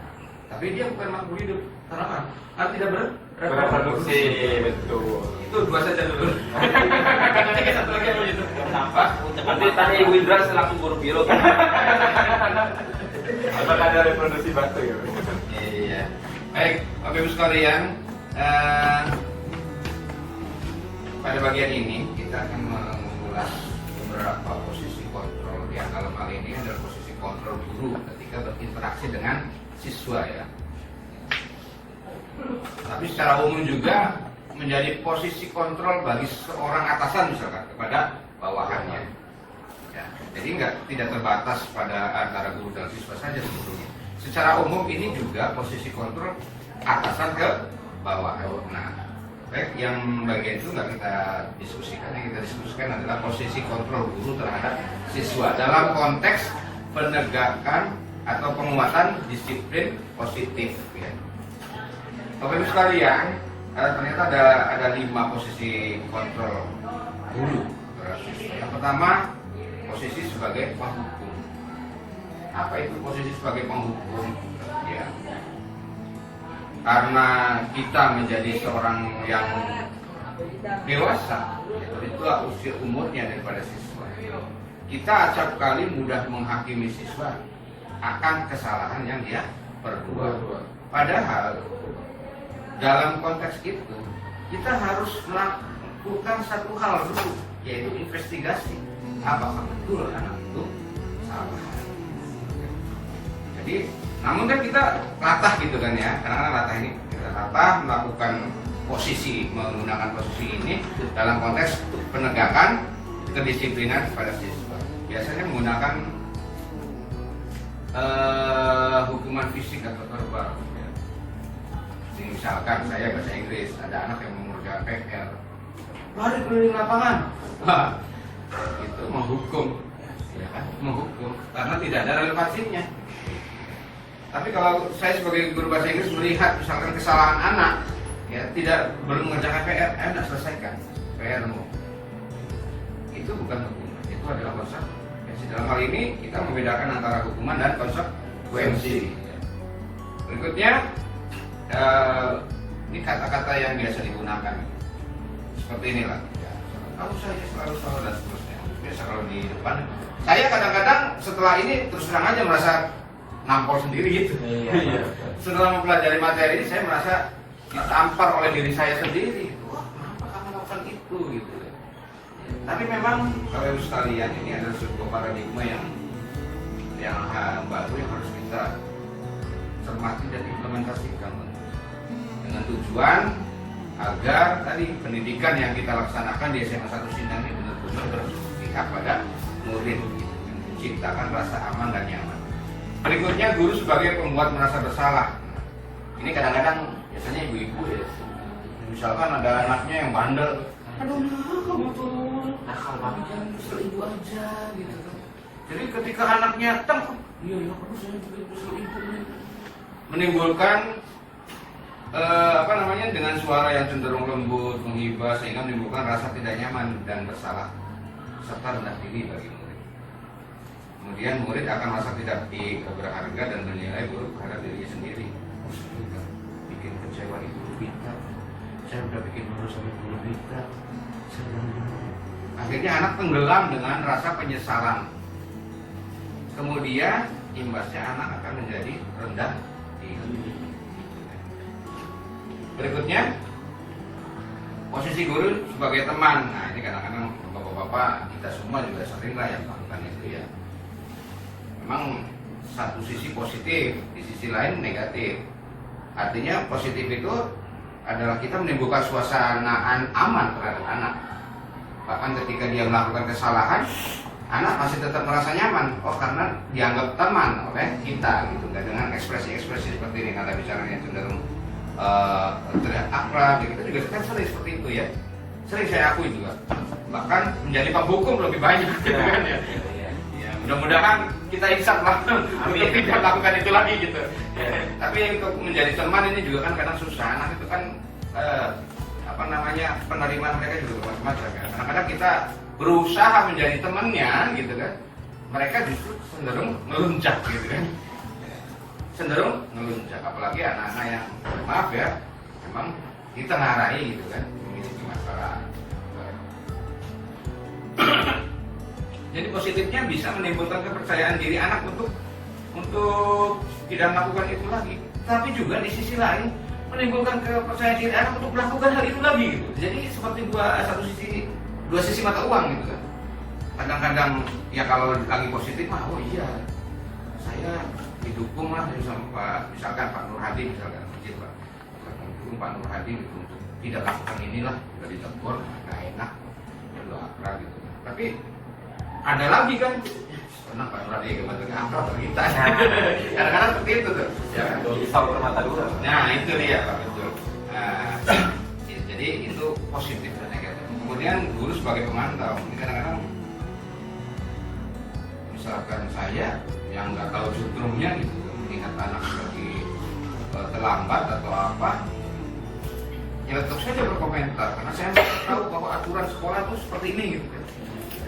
Tapi dia bukan makhluk hidup. Kenapa? Karena tidak Reproduksi, betul. Itu dua saja dulu. Nanti kita satu lagi apa itu? Sampah. Nanti tanya Ibu Indra selaku guru biolog. Apakah ada reproduksi batu ya? Iya. Baik, Bapak Ibu sekalian, pada bagian ini kita akan mengulas beberapa posisi kontrol. Yang dalam hal ini adalah posisi kontrol guru ketika berinteraksi dengan siswa ya. Tapi secara umum juga menjadi posisi kontrol bagi seorang atasan misalkan kepada bawahannya. Ya, jadi tidak terbatas pada antara guru dan siswa saja sebetulnya. Secara umum ini juga posisi kontrol atasan ke bawahan. Nah, baik yang bagian itu nggak kita diskusikan. Yang kita diskusikan adalah posisi kontrol guru terhadap siswa dalam konteks penegakan atau penguatan disiplin positif. Ya. Bapak Ibu sekalian, ternyata ada 5 posisi kontrol guru terhadap siswa. Yang pertama, posisi sebagai penghukum. Apa itu posisi sebagai penghukum? Ya, karena kita menjadi seorang yang dewasa, itulah usia umurnya daripada siswa. Kita acap kali mudah menghakimi siswa akan kesalahan yang dia perbuat. Padahal dalam konteks itu kita harus melakukan satu hal dulu, yaitu investigasi apakah betul anak itu salah. Jadi, namun kan kita latah gitu kan ya, karena latah ini kita latah melakukan menggunakan posisi ini dalam konteks penegakan kedisiplinan pada siswa. Biasanya menggunakan hukuman fisik atau verbal. Misalkan saya bahasa Inggris, ada anak yang mengerjakan PR, lari keliling lapangan, wah, itu menghukum, ya kan? Menghukum karena tidak ada relevansinya. Tapi kalau saya sebagai guru bahasa Inggris melihat misalkan kesalahan anak, ya belum mengerjakan PR, tidak selesaikan PR-mu, itu bukan hukuman, itu adalah konsekuensi. Dalam hal ini kita membedakan antara hukuman dan konsekuensi. Berikutnya. Ini kata-kata yang biasa digunakan seperti inilah, kamu saja selalu salah dan seterusnya. Biasa kalau di depan saya kadang-kadang setelah ini terus terang aja merasa nampol sendiri gitu. Setelah mempelajari materi ini saya merasa ditampar oleh diri saya sendiri. Wah, kenapa kamu melakukan itu gitu. Tapi memang Bapak Ibu sekalian, ini adalah sebuah paradigma yang baru yang harus kita cermati dan implementasikan dengan tujuan agar tadi pendidikan yang kita laksanakan di SMA 1 Sindang ini benar-benar berpihak pada murid, menciptakan rasa aman dan nyaman. Berikutnya, guru sebagai pembuat merasa bersalah. Ini kadang-kadang biasanya ibu-ibu ya, misalkan ada anaknya yang bandel, aduh kamu tuh nakal banget, jangan kesel ibu aja gitu kan. Jadi ketika anaknya iya aku saya juga kesel ibu, menimbulkan dengan suara yang cenderung lembut, menghibah, sehingga menimbulkan rasa tidak nyaman dan bersalah serta rendah diri bagi murid. Kemudian murid akan merasa tidak berharga dan menilai buruk terhadap dirinya sendiri. Saya udah bikin kecewa ibu kita, saya udah bikin malu sama guru kita. Akhirnya anak tenggelam dengan rasa penyesalan. Kemudian imbasnya anak akan menjadi rendah diri. Berikutnya, posisi guru sebagai teman. Nah, ini kadang-kadang bapak-bapak kita semua juga sering lah yang melakukan itu ya. Memang satu sisi positif, di sisi lain negatif. Artinya positif itu adalah kita menimbulkan suasana aman terhadap anak. Bahkan ketika dia melakukan kesalahan, anak masih tetap merasa nyaman. Oh, karena dianggap teman oleh kita gitu. Dan dengan ekspresi-ekspresi seperti ini, kata bicaranya cenderung terlihat akrab, kita juga kan sering seperti itu ya. Sering saya akui juga. Bahkan menjadi penghukum lebih banyak gitu kan ya. Ya Mudah-mudahan kita insaf lah untuk tidak melakukan itu lagi gitu. Tapi untuk menjadi teman ini juga kan kadang susah. Anak itu kan penerimaan mereka juga macam-macam ya. Kadang-kadang kita berusaha menjadi temannya gitu kan, mereka justru cenderung melunjak gitu kan. Cenderung melunjak, apalagi anak-anak yang maaf ya, memang kita ngarahi gitu kan, memiliki masalah. Jadi positifnya bisa menimbulkan kepercayaan diri anak untuk tidak melakukan itu lagi. Tapi juga di sisi lain menimbulkan kepercayaan diri anak untuk melakukan hal itu lagi gitu. Jadi seperti dua sisi mata uang gitu kan. Kadang-kadang ya kalau lagi positif mah oh iya saya didukung lah sama misalkan Pak Nur Hadi misalkan dukung Pak Nur Hadi gitu, untuk tidak lakukan inilah, udah ditegur nggak enak perlu akrab gitu. Tapi ada lagi kan senang Pak Nur Hadi kemarin akrab kita kadang-kadang seperti itu tuh ya kan? Pisau bermata dua. Nah itu dia Pak, betul. Jadi itu positif dan negatif. Kemudian guru sebagai pemantau ini kadang-kadang misalkan saya yang nggak tahu jutrumnya gitu, melihat anak lagi terlambat atau apa, ya tetap saja berkomentar karena saya tahu bahwa aturan sekolah itu seperti ini gitu kan.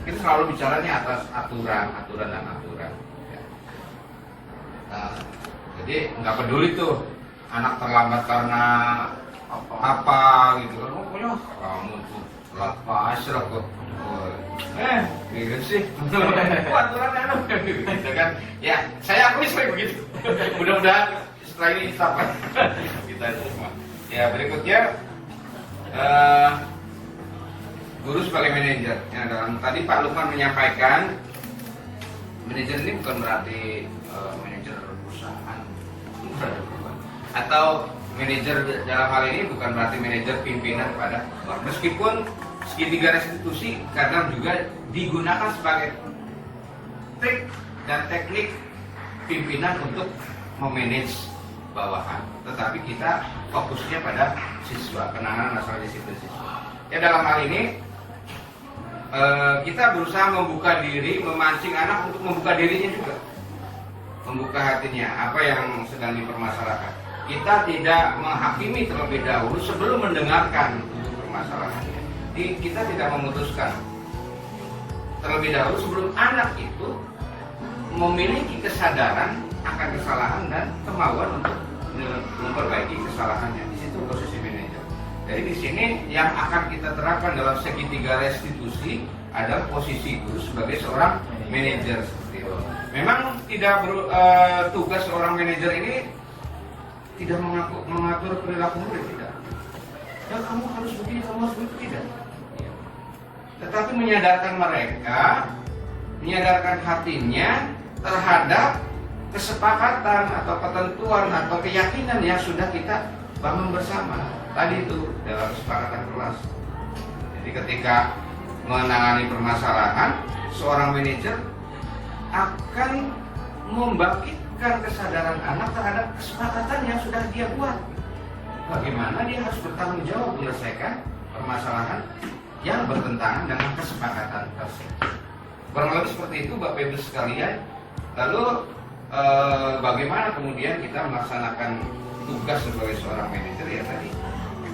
Kita selalu bicaranya atas aturan dan aturan. Ya. Nah, jadi nggak peduli tuh anak terlambat karena apa gitu kan, pokoknya kamu tuh telat pasrah kok. Gitu sih. Aturan gitu kan. Ya, saya akui sering begitu. Mudah-mudahan setelah ini instapan kita semua. Ya, berikutnya guru sebagai manajer. Ya, dalam tadi Pak Lukman menyampaikan manajer ini bukan berarti manajer perusahaan. Atau manajer dalam hal ini bukan berarti manajer pimpinan pada meskipun segitiga restitusi kadang juga digunakan sebagai trik dan teknik pimpinan untuk memanage bawahan, tetapi kita fokusnya pada siswa, penanganan masalah disiplin siswa. Ya dalam hal ini kita berusaha membuka diri, memancing anak untuk membuka dirinya juga, membuka hatinya apa yang sedang dipermasalahkan. Kita tidak menghakimi terlebih dahulu sebelum mendengarkan permasalahannya. Kita tidak memutuskan terlebih dahulu sebelum anak itu memiliki kesadaran akan kesalahan dan kemauan untuk memperbaiki kesalahannya. Di situ posisi manajer. Jadi di sini yang akan kita terapkan dalam segitiga restitusi adalah posisi guru sebagai seorang manajer seperti itu. Memang tidak tugas seorang manajer ini tidak mengatur perilaku murid, tidak. Ya kamu harus begini, kamu harus begitu, tidak. Tetapi menyadarkan mereka, menyadarkan hatinya terhadap kesepakatan atau ketentuan atau keyakinan yang sudah kita bangun bersama. Tadi itu dalam kesepakatan kelas. Jadi ketika menangani permasalahan, seorang manajer akan membangkitkan kesadaran anak terhadap kesepakatan yang sudah dia buat. Bagaimana dia harus bertanggung jawab menyelesaikan permasalahan yang bertentangan dengan kesepakatan tersebut. Kurang lebih seperti itu Bapak Ibu sekalian. Lalu bagaimana kemudian kita melaksanakan tugas sebagai seorang manajer ya tadi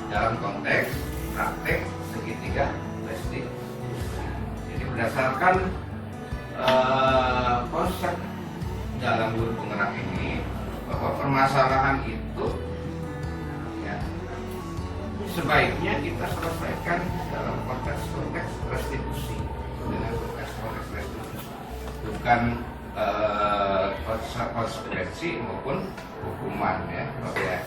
dalam konteks praktek segitiga restitusi. Jadi berdasarkan konsep dalam guru penggerak ini bahwa permasalahan itu ya sebaiknya kita selesaikan dalam konteks restitusi, dengan konteks restitusi, bukan konsekuensi maupun hukuman ya. Oke.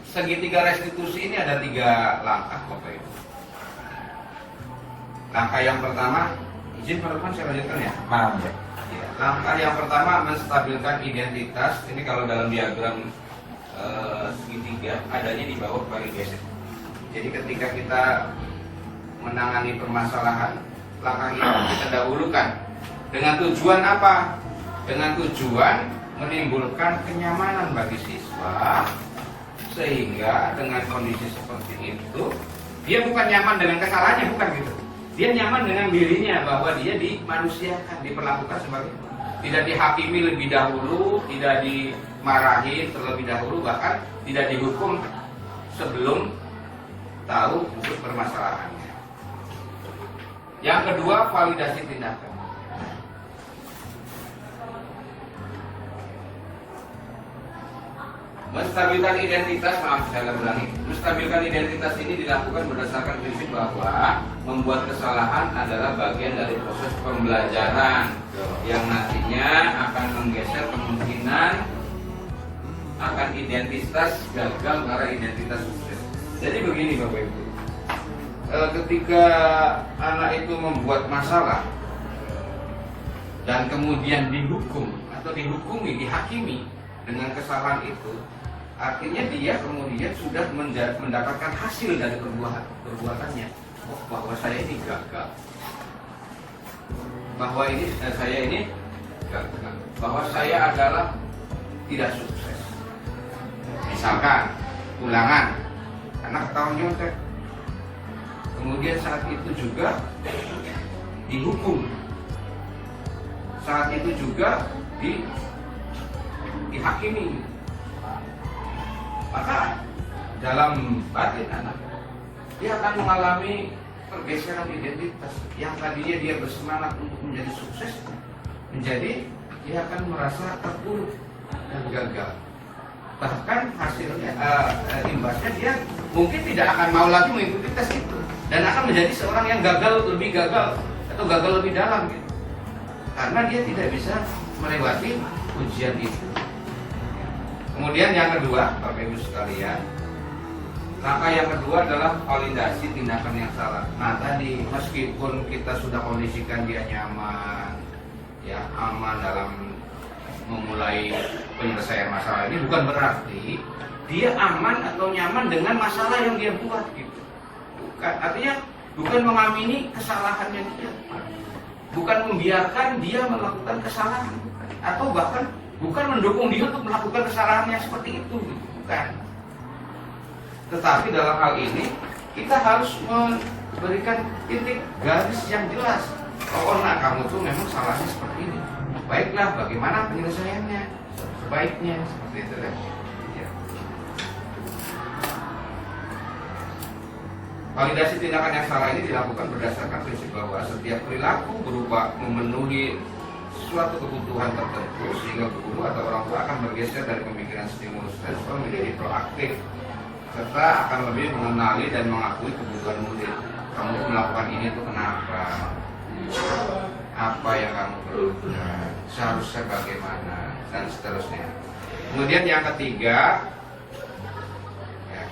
Segitiga restitusi ini ada 3 langkah Bapak Ibu. Langkah yang pertama, izin Pak Lukman saya lanjutkan ya. Maaf ya. Langkah yang pertama menstabilkan identitas. Ini kalau dalam diagram segitiga adanya di bawah paling geser. Jadi ketika kita menangani permasalahan, langkah ini kita dahulukan dengan tujuan apa? Dengan tujuan menimbulkan kenyamanan bagi siswa, sehingga dengan kondisi seperti itu dia bukan nyaman dengan kesalahannya, bukan gitu. dia nyaman dengan dirinya bahwa dia dimanusiakan, diperlakukan sebagai, tidak dihakimi lebih dahulu, tidak dimarahi terlebih dahulu, bahkan tidak dihukum sebelum tahu untuk permasalahannya. Yang kedua, validasi tindakan. Menstabilkan identitas, maaf saya ulangi. Menstabilkan identitas ini dilakukan berdasarkan prinsip bahwa membuat kesalahan adalah bagian dari proses pembelajaran yang nantinya akan menggeser kemungkinan akan identitas gagal ke arah identitas sukses. Jadi begini Bapak Ibu, ketika anak itu membuat masalah dan kemudian dihukum atau dihukumi, dihakimi dengan kesalahan itu, artinya dia kemudian sudah mendapatkan hasil dari perbuatannya. Oh, bahwa saya ini gagal, bahwa saya ini gagal, bahwa saya adalah tidak sukses. Misalkan ulangan, anak ketahuan nyontek, kemudian saat itu juga dihukum, saat itu juga dihakimi, maka dalam batin anak dia akan mengalami pergeseran identitas. Yang tadinya dia bersemangat untuk menjadi sukses, menjadi dia akan merasa terpuruk dan gagal. Bahkan hasilnya, imbasnya dia mungkin tidak akan mau lagi mengikuti tes itu dan akan menjadi seorang yang lebih gagal atau gagal lebih dalam gitu. Karena dia tidak bisa melewati ujian itu. Kemudian yang kedua, Bapak Ibu sekalian, langkah yang kedua adalah validasi tindakan yang salah. Nah tadi, meskipun kita sudah kondisikan dia nyaman, ya aman dalam memulai penyelesaian masalah ini, bukan berarti dia aman atau nyaman dengan masalah yang dia buat gitu. Bukan, artinya bukan mengamini kesalahannya dia, bukan membiarkan dia melakukan kesalahan, atau bahkan bukan mendukung dia untuk melakukan kesalahan yang seperti itu, bukan. Tetapi dalam hal ini kita harus memberikan titik garis yang jelas. Oh, nah kamu tuh memang salahnya seperti ini. Baiklah, bagaimana penyelesaiannya? Sebaiknya seperti itu kan. Ya. Validasi tindakan yang salah ini dilakukan berdasarkan prinsip bahwa setiap perilaku berupa memenuhi suatu kebutuhan tertentu sehingga guru atau orang tua akan bergeser dari pemikiran stimulus respon menjadi proaktif serta akan lebih mengenali dan mengakui kebutuhan murid. Kamu melakukan ini tuh kenapa? Apa yang kamu perlukan? Seharusnya bagaimana? Dan seterusnya. Kemudian yang ketiga, ya,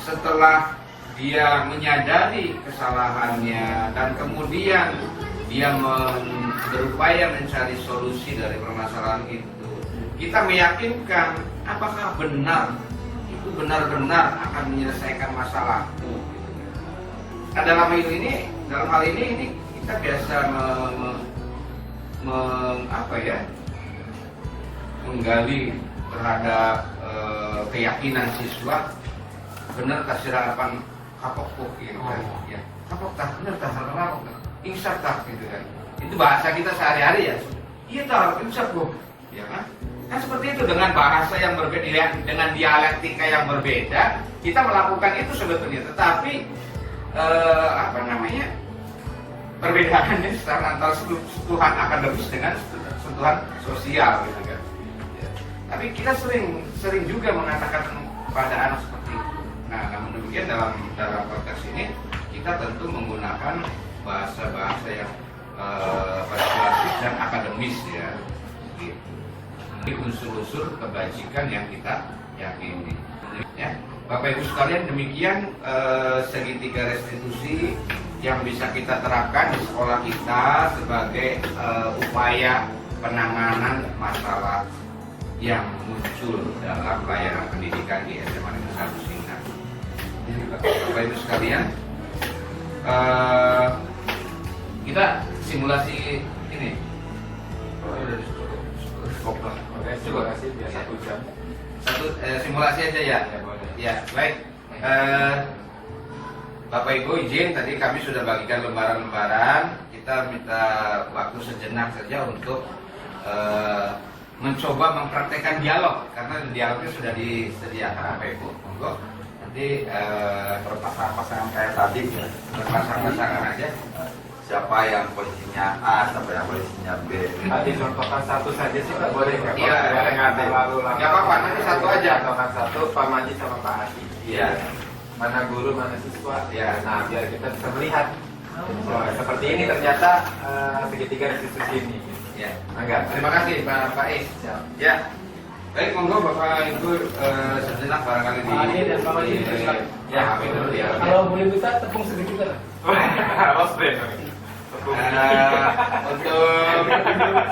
setelah dia menyadari kesalahannya dan kemudian dia berupaya mencari solusi dari permasalahan itu, kita meyakinkan apakah benar itu benar-benar akan menyelesaikan masalahku. Nah, dalam hal ini kita biasa menggali terhadap keyakinan siswa, benar tak sirapan kapok gitu kan, ya kapok tak benar tak kapok insaf tak gitu kan. Itu bahasa kita sehari-hari ya. Iya tak, insaf kok. Ya kan? Kan seperti itu, dengan bahasa yang berbeda, dengan dialektika yang berbeda, kita melakukan itu sebetulnya. Tetapi perbedaannya secara antara sentuhan akademis dengan sentuhan sosial gitu kan. Ya. Tapi kita sering juga mengatakan pada anak seperti itu. Nah, namun demikian dalam konteks ini kita tentu menggunakan bahasa-bahasa yang persuasif dan akademis ya. Gitu. Ini unsur-unsur kebajikan yang kita yakini. Ya, Bapak Ibu sekalian, demikian segitiga restitusi yang bisa kita terapkan di sekolah kita sebagai upaya penanganan masalah yang muncul dalam pelayanan pendidikan di SMA Negeri 1 Singkang. Bapak Ibu sekalian, kita simulasi ini. Cukup. Biar 1 jam. Simulasi aja ya. Ya, baik. Bapak Ibu izin, tadi kami sudah bagikan lembaran-lembaran. Kita minta waktu sejenak saja untuk mencoba mempraktekkan dialog, karena dialognya sudah disediakan Bapak Ibu. Monggo nanti Pasangan kayak tadi ya. berpasang-pasangan aja. Siapa yang posisinya A, siapa yang posisinya B. Contohkan satu saja sih, Pak. Boleh nggak? Iya, Lalu nggak apa-apa, nanti satu aja. Contohkan satu, Pak Maji sama Pak Adi. Iya. Mana guru, mana siswa. Iya. Nah, biar kita bisa melihat. Oh, seperti ini ternyata segitiga institusi ini. Ya. Enggak. Terima kasih Pak Faiz. Ya. Baik, monggo Bapak Ibu sejenak barangkali di. Pak Adi dan Pak Maji, silakan. Ya, kami dulu ya. Kalau boleh minta tepung sedikit lah. Los deh. Untuk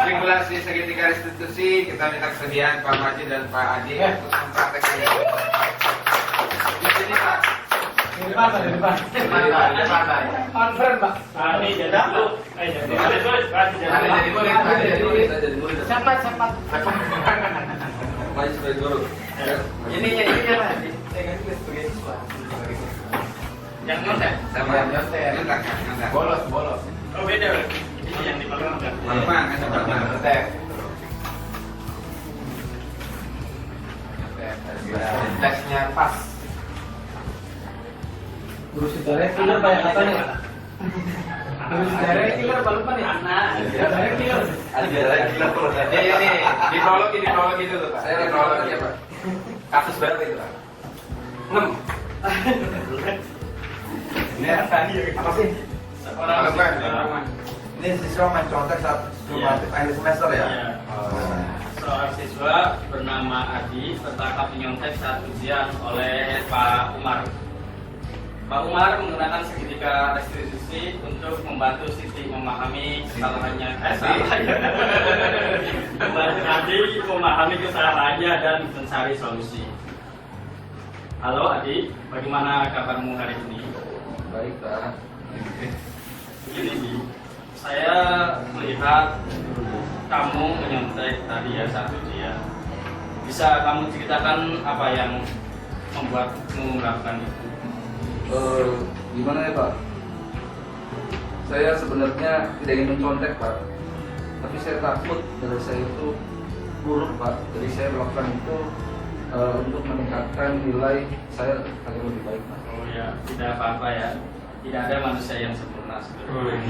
simulasi segitiga restitusi kita minta kesediaan Pak Maji dan Pak Adi untuk mempraktekkan itu. Di sini Pak. Di depan, Pak, di depan. Di mana? Conference, Pak. Ini jadi dulu. Jadi murid. Cepat, cepat. Maju sebagai guru. Ini lah. Saya kan juga sebagai siswa. Yang nyontek. Sama Yang nyontek. nyontek. Bolos. Oh beda. Ini yang di Palembang. Palembang, ada Palembang. Nyontek. Tesnya pas. Guru sejarah killer banyak katanya. Guru sejarah killer paling paling. Sejarah killer. Ini di dulu, Pak. Saya kronologi ya Pak. Kasus berapa itu, Pak? 6. Ini apa sih? Seorang Ini siswa mencontek saat sumatif akhir semester ya? Iya. Seorang siswa bernama Adi tertangkap menyontek saat ujian oleh Pak Umar. Pak Umar menggunakan segitiga restitusi untuk membantu Siti memahami kesalahannya. Membantu Adi memahami kesalahannya dan mencari solusi. Halo Adi, bagaimana kabarmu hari ini? Baik, Pak. Begini Di, saya melihat kamu menyontek tadi ya saat ujian. Bisa kamu ceritakan apa yang membuatmu melakukan itu? Gimana ya Pak? Saya sebenarnya tidak ingin mencontek Pak, tapi saya takut dari saya itu buruk Pak. Jadi saya melakukan itu untuk meningkatkan nilai saya agar lebih baik Pak. Oh ya, tidak apa-apa ya. Tidak ada manusia yang sempurna sebenarnya.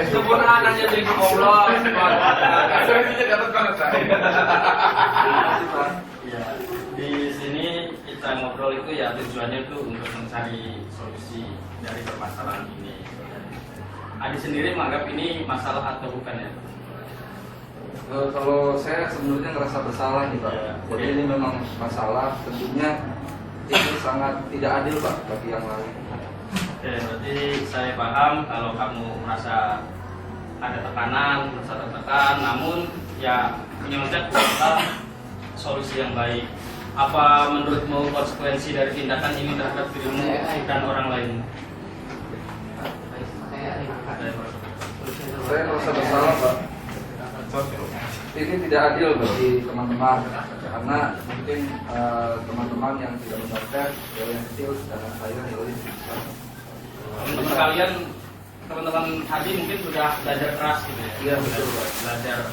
Sempurna anaknya jadi Allah. Solusinya dapat banget, Pak. Ya, di sini kita ngobrol itu ya tujuannya itu untuk mencari solusi dari permasalahan ini. Adi sendiri menganggap ini masalah atau bukan ya? Kalau saya sebenarnya ngerasa bersalah nih Pak. Ya. Jadi ini memang masalah, tentunya ini sangat tidak adil Pak bagi yang lain. Oke, berarti saya paham kalau kamu merasa ada tekanan, merasa tertekan, namun ya menyontek adalah solusi yang baik. Apa menurutmu konsekuensi dari tindakan ini terhadap dirimu dan orang lain? Saya merasa bersalah Pak. Ini tidak adil bagi teman-teman karena mungkin teman-teman yang tidak mencontek nilai yang kecil sedangkan saya nilai yang besar. Teman-teman kalian, teman-teman Adi mungkin sudah belajar keras gitu ya? Iya, betul, Pak. Belajar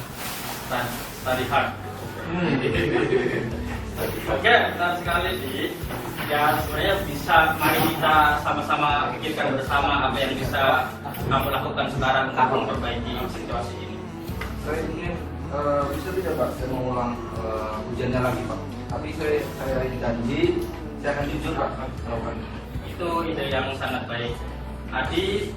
study hard. Oke, benar sekali sih. Ya sebenarnya bisa, mari kita sama-sama pikirkan bersama apa yang bisa kamu lakukan sekarang untuk memperbaiki situasi ini. Saya ingin bisa tidak Pak, saya mau ulang ujiannya lagi Pak. Tapi saya janji saya akan jujur Pak melakukan ini. Itu ide yang sangat baik. Adi,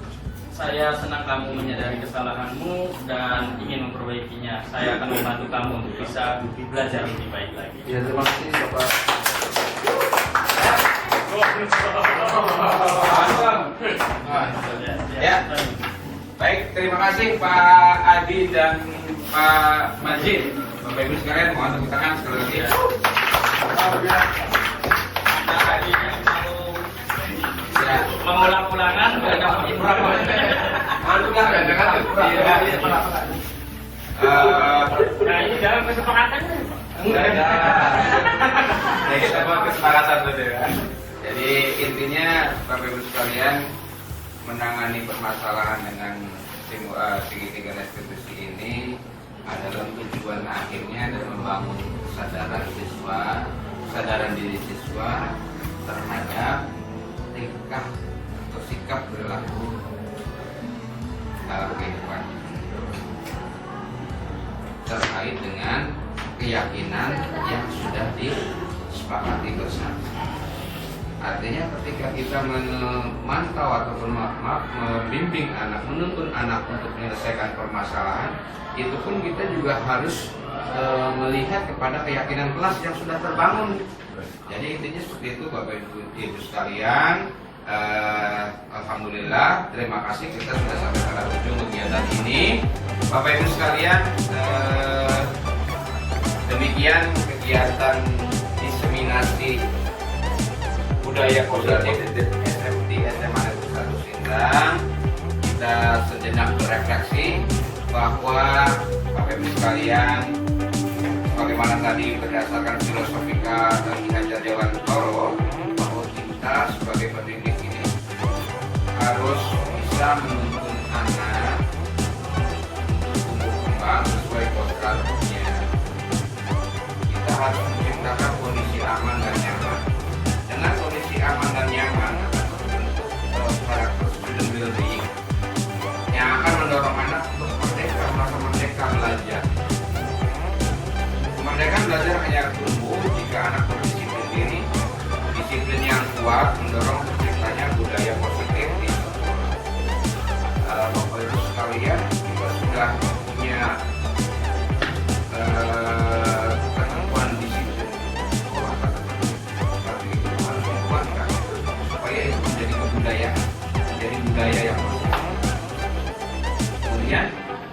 saya senang kamu menyadari kesalahanmu dan ingin memperbaikinya. Saya akan membantu kamu untuk bisa belajar lebih baik lagi. Ya terima kasih Bapak. Ya. Baik, terima kasih Pak Adi dan Pak Majid. Bapak Ibu sekalian, mohon tepuk tangan sekali lagi. Nah, Adi mau Ya. mengulang-ulangan mereka berapa? Nah ini dalam kesepakatan. Enggak ada. Ya kita buat kesepakatan dulu ya. Jadi Jadi intinya Bapak Ibu sekalian, menangani permasalahan dengan segitiga restitusi ini adalah tujuan akhirnya dan membangun kesadaran diri siswa terhadap tingkah atau sikap perilaku dalam kehidupan terkait dengan keyakinan yang sudah disepakati bersama. Artinya ketika kita memantau ataupun membimbing anak, menuntun anak untuk menyelesaikan permasalahan, itu pun kita juga harus melihat kepada keyakinan kelas yang sudah terbangun. Jadi intinya seperti itu Bapak Ibu sekalian. Alhamdulillah, terima kasih kita sudah sampai pada ujung kegiatan ini. Bapak Ibu sekalian, demikian kegiatan diseminasi budaya positif SMT SMA Negeri 1 Sindang. Kita sejenak berefleksi bahwa Bapak Ibu sekalian, bagaimana tadi berdasarkan filosofika dari Hajar Dewantoro, bahwa kita sebagai pendidik ini harus bisa menuntun anak untuk tumbuh kembang sesuai kodratnya. Kita harus menciptakan kondisi aman dan nyaman. Dengan kondisi aman dan nyaman akan terbentuk karakter student well-being yang akan mendorong anak untuk merdeka, merasa merdeka belajar. Kemerdekaan belajar hanya tumbuh jika anak berdisiplin diri. Disiplin yang kuat mendorong terciptanya budaya positif di sekolah. Bapak Ibu sekalian, kita sudah punya ketentuan disiplin sekolah, tapi itu harus dikuatkan supaya itu menjadi kebudayaan, menjadi budaya yang positif. Kemudian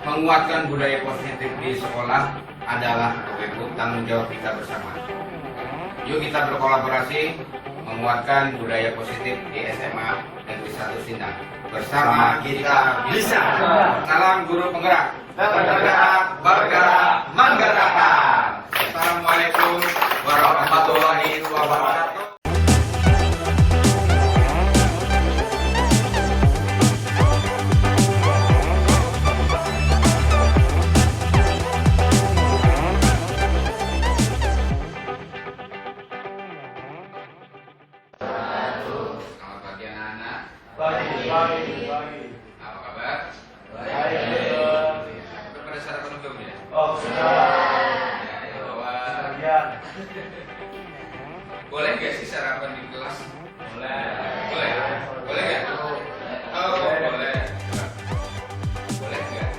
menguatkan budaya positif di sekolah adalah tanggung jawab kita bersama. Yuk kita berkolaborasi menguatkan budaya positif di SMA Negeri 1 Sindang. Bersama kita bisa. Salam guru penggerak. Bergerak, menggerakkan. Assalamualaikum warahmatullahi wabarakatuh. Apa kabar? Baik. Pada sarapan belum ya? Oh, sudah. Ya, bawa. Ya. Boleh nggak sih sarapan di kelas? Boleh. Boleh? Boleh nggak? Oh, boleh. Boleh nggak?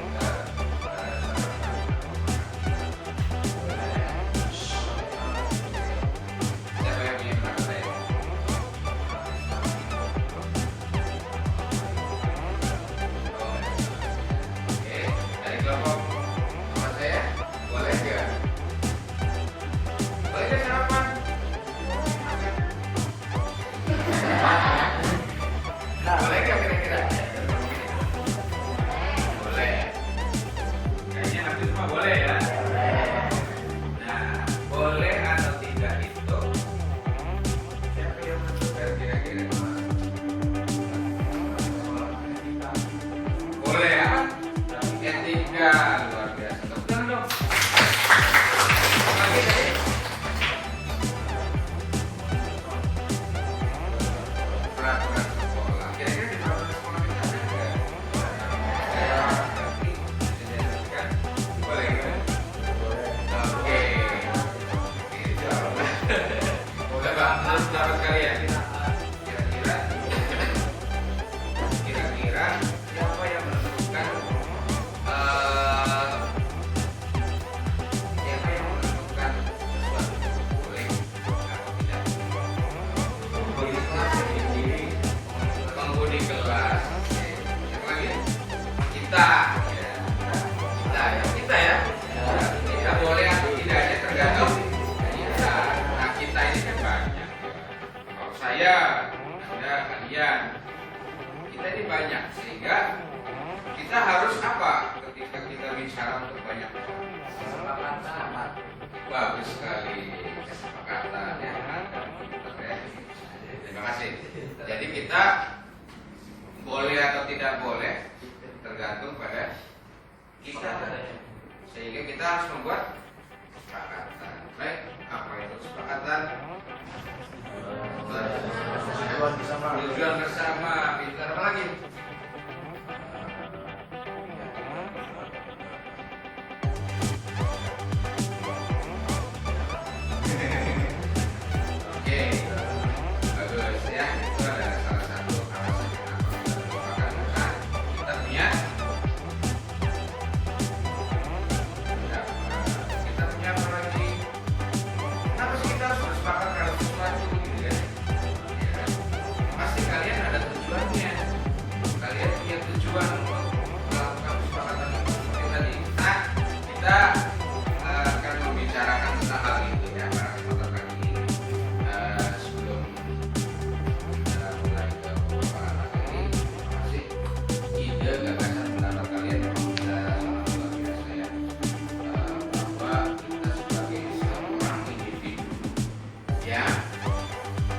Siapa yang punya pendapat lain? Oke, dari kelompok sama saya, boleh nggak? Boleh nggak sarapan? Boleh nggak kira-kira? Boleh. Kayaknya nanti semua boleh ya. Nah, boleh atau tidak itu siapa yang menentukan kira-kira? Boleh ya? Etika luar biasa. Tepuk tangan dong. Lagi tadi. Peraturan sekolah. Kira-kira di peraturan sekolah kita ada nggak? Boleh nggak? Oke. Boleh Pak, terus dapat kalian. Kira-kira siapa yang menentukan siapa yang menentukan sesuatu boleh atau tidak? Penghuni kelas. Siapa lagi? Kita. Ya. Kita ya. Kita boleh atau tidaknya tergantung kita. Nah, kita ini kan banyak. Kalau saya, Anda, kalian, kita ini banyak sehingga kita harus apa ketika kita bicara untuk banyak orang? Kesepakatan. Bagus sekali kesepakatan ya. Terima kasih. Jadi kita boleh atau tidak boleh tergantung pada kita. Sehingga kita harus membuat kesepakatan. Baik, apa itu kesepakatan? Tujuan bersama. Pintar apa lagi? Oke, bagus ya. Itu adalah salah satu alasan kenapa kita merupakan karena kita punya apa lagi? Kenapa sih kita harus bersepakat kalau sesuatu gitu kan? Ya kan? Pasti kalian ada tujuannya. Kalian punya tujuan untuk melakukan kesepakatan seperti tadi. Nah, kita akan membicarakan tentang hal itu ya pada kesempatan kali ini. Sebelum kita mulai ke pembahasan materi, masih ide gagasan pendapat kalian memang sudah sangat luar biasa ya. Bahwa kita sebagai seorang individu yang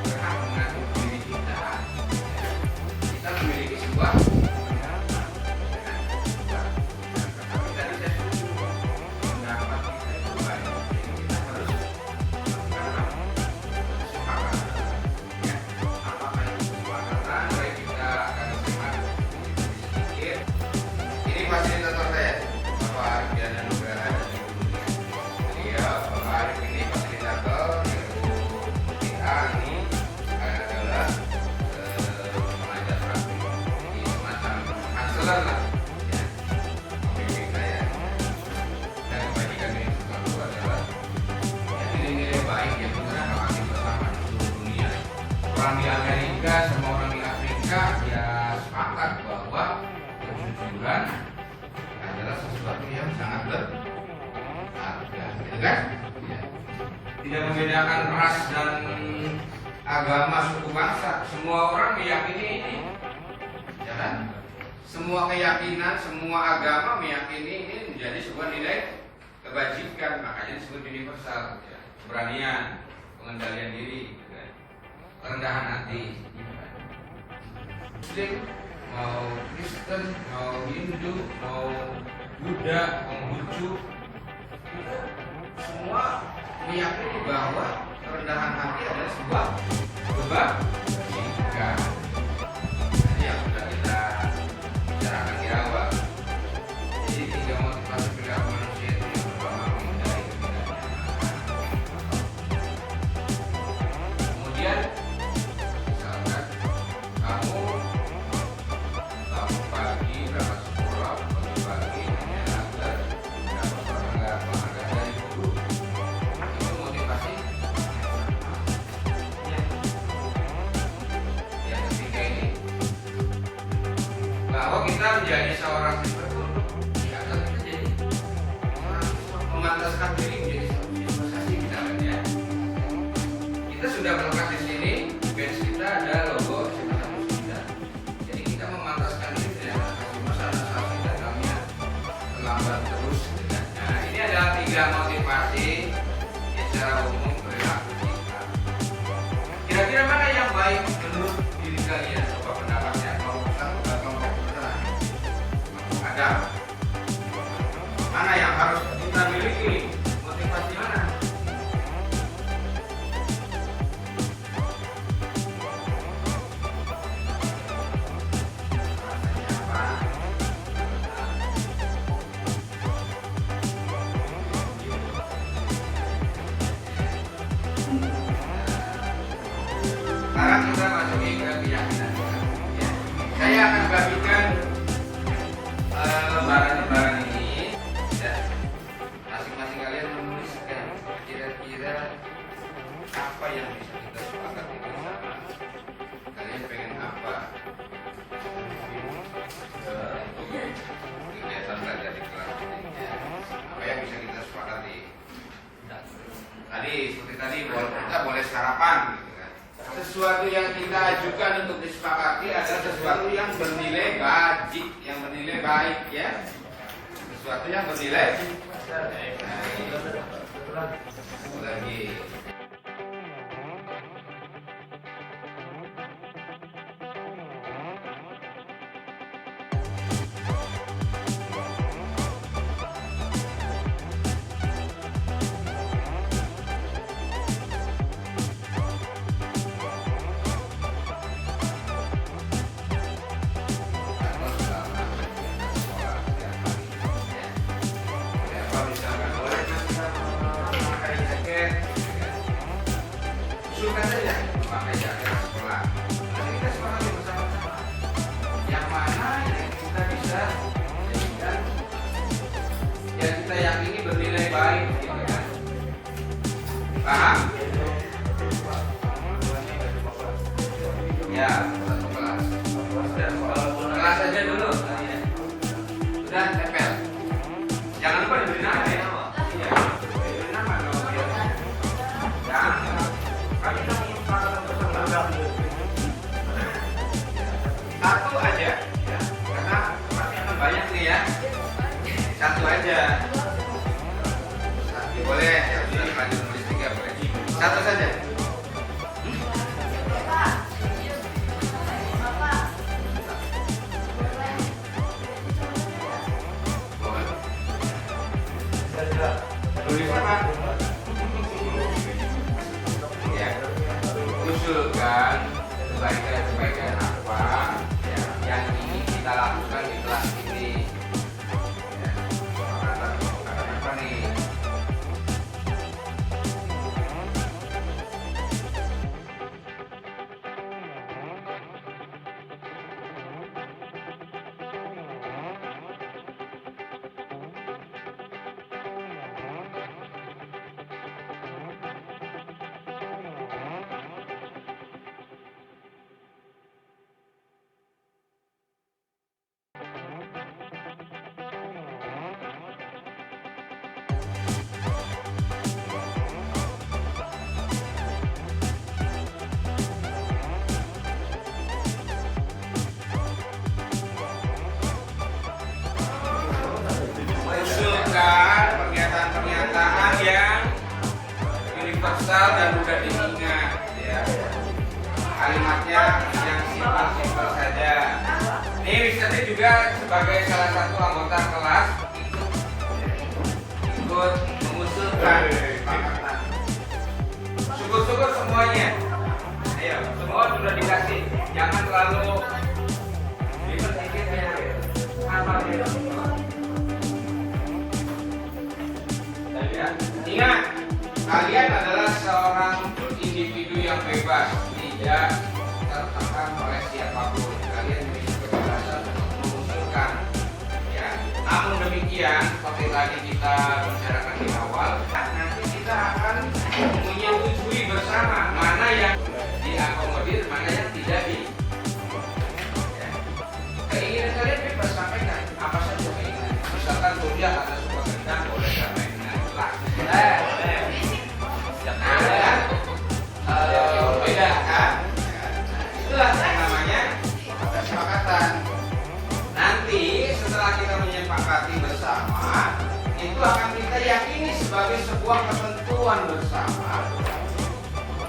berhak mengatur diri kita, ya, kita memiliki sebuah tapi tadi saya setuju pendapat kita itu baik, jadi kita harus melakukan kesepakatan ya. Apakah itu kesepakatan? Baik, kita akan simak sedikit. Ini fasilitator saya, Bapak Arif Diana Nugraha dari Dunia. Beliau Bapak Arif ini fasilitator kita ini adalah pengajar praktik di semacam konselor lah ya, pembimbing saya. Dan kebajikan ini selalu adalah ya, nilai-nilai baik yang kita sepakati bersama di seluruh dunia. Orang di Amerika sama orang di Afrika ya sepakat bahwa kejujuran adalah sesuatu yang sangat berharga, gitu kan? Ya. Tidak membedakan ras dan agama, suku bangsa. Semua orang meyakini ini, ya kan? Semua keyakinan, semua agama meyakini ini menjadi sebuah nilai kebajikan, makanya disebut universal. Ya. Keberanian, pengendalian diri, gitu kan? Kerendahan hati. Gitu kan? Muslim, mau Kristen, mau Hindu, mau Buddha, Konghucu, kita semua meyakini bahwa kerendahan hati adalah sebuah kebajikan. Ini yang sudah kita bicarakan di awal. Jadi tiga motivasi perilaku manusia itu yang pertama menghindari ketidaknyamanan. Kemudian misalkan kamu bangun pagi berangkat sekolah, pagi-pagi hanya agar dapat penghargaan dari guru. Itu motivasi yang ketiga ini bahwa kita menjadi seorang siswa itu ya kan kita jadi seorang siswa, memantaskan diri menjadi seorang siswa saja misalnya. Kita sudah berangkat di sini, badge kita ada logo SMA kita. Jadi kita memantaskan diri tidak kasih masalah saat kita dalamnya terlambat terus. Gitu kan. Nah ini adalah tiga motivasi ya, secara umum perilaku kita. Kira-kira mana yang baik menurut diri kalian? Coba pendapatnya. Kelompok satu atau kelompok kedua? Ada. Mana yang harus kita miliki? Motivasi mana? Rasanya apa? Sekarang kita masuki ke keyakinan kita. Ya. Saya akan bagikan lembaran-lembaran ini. Ya. Masing-masing kalian menuliskan kira-kira apa yang bisa kita sepakati bersama. Kalian pengen apa? Kegiatan belajar di kelas ini. Ya. Apa yang bisa kita sepakati? Tadi seperti tadi kita boleh sarapan gitu kan. Sesuatu yang kita ajukan untuk disepakati adalah sesuatu yang bernilai baik, yang bernilai baik ya. Sesuatu yang bernilai baik. Lagi. misalkan boleh kita memakai jaket, usulkan saja memakai jaket sekolah. Nanti kita sepakati bersama-sama yang mana yang kita bisa jadikan yang kita yakini bernilai baik, gitu kan? Paham? Ya, satu kelas. Kelas aja dulu. Sudah tempel. Jangan lupa diberi nama ya. Iya. Diberi nama kalau dia. Ya. Kami sudah menyepakati bersama. Satu aja. Ya. Karena pasti akan banyak nih ya. Satu aja. Satu boleh. Ya sudah lanjut nulis 3 boleh. Satu saja. Tulis apa? Ya, usulkan kebaikan apa ya, yang ingin kita lakukan di kelas ini. Ya, makanan apa nih? Usulkan pernyataan-pernyataan yang universal dan mudah diingat ya. Kalimatnya yang simpel-simpel saja. Ini Wisata juga sebagai salah satu anggota kelas ikut mengusulkan kesepakatan. Syukur-syukur semuanya. Ayo, semua sudah dikasih. Jangan terlalu dipertikirnya. Apa ya? Ya. Ingat, kalian adalah seorang individu yang bebas, tidak tertekan oleh siapapun. Kalian memiliki kebebasan untuk mengusulkan. Ya. Namun demikian, seperti tadi kita bicarakan di awal, nanti kita akan menyetujui bersama mana yang diakomodir, mana yang tidak di. Ya. Keinginan kalian bebas sampaikan apa saja keinginan. Misalkan kuliah ada suka gendang, boleh sampaikan. Beda kan? Itulah yang namanya kesepakatan. Nanti setelah kita menyepakati bersama, itu akan kita yakini sebagai sebuah ketentuan bersama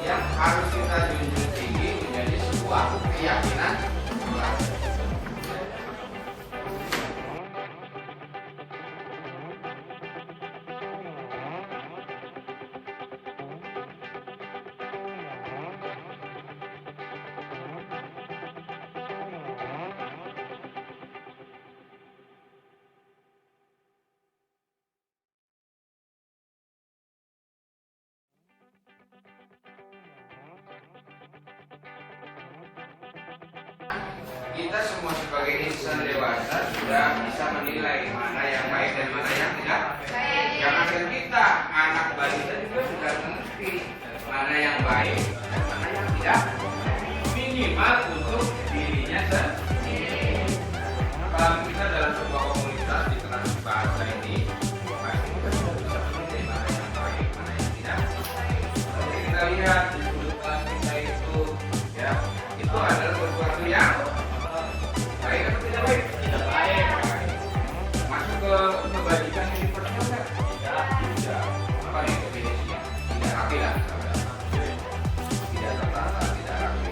yang harus kita junjung tinggi menjadi sebuah keyakinan. Kita semua sebagai insan dewasa sudah bisa menilai mana yang baik dan mana yang tidak. Jangan kita anak balita juga sudah mengerti mana yang baik dan mana yang tidak. Minimal untuk dirinya sendiri. Kalau kita dalam sebuah komunitas di kelas bahasa ini, pasti kita sudah bisa menilai mana yang baik, mana yang tidak. Jadi kita lihat di sudut kelas kita itu, ya, itu adalah sesuatu yang baik atau tidak baik? Tidak baik. Masuk ke kebajikan yang diperlukan? Tidak. Apa nih definisinya? Tidak rapi lah. Tidak tertata, tidak rapi.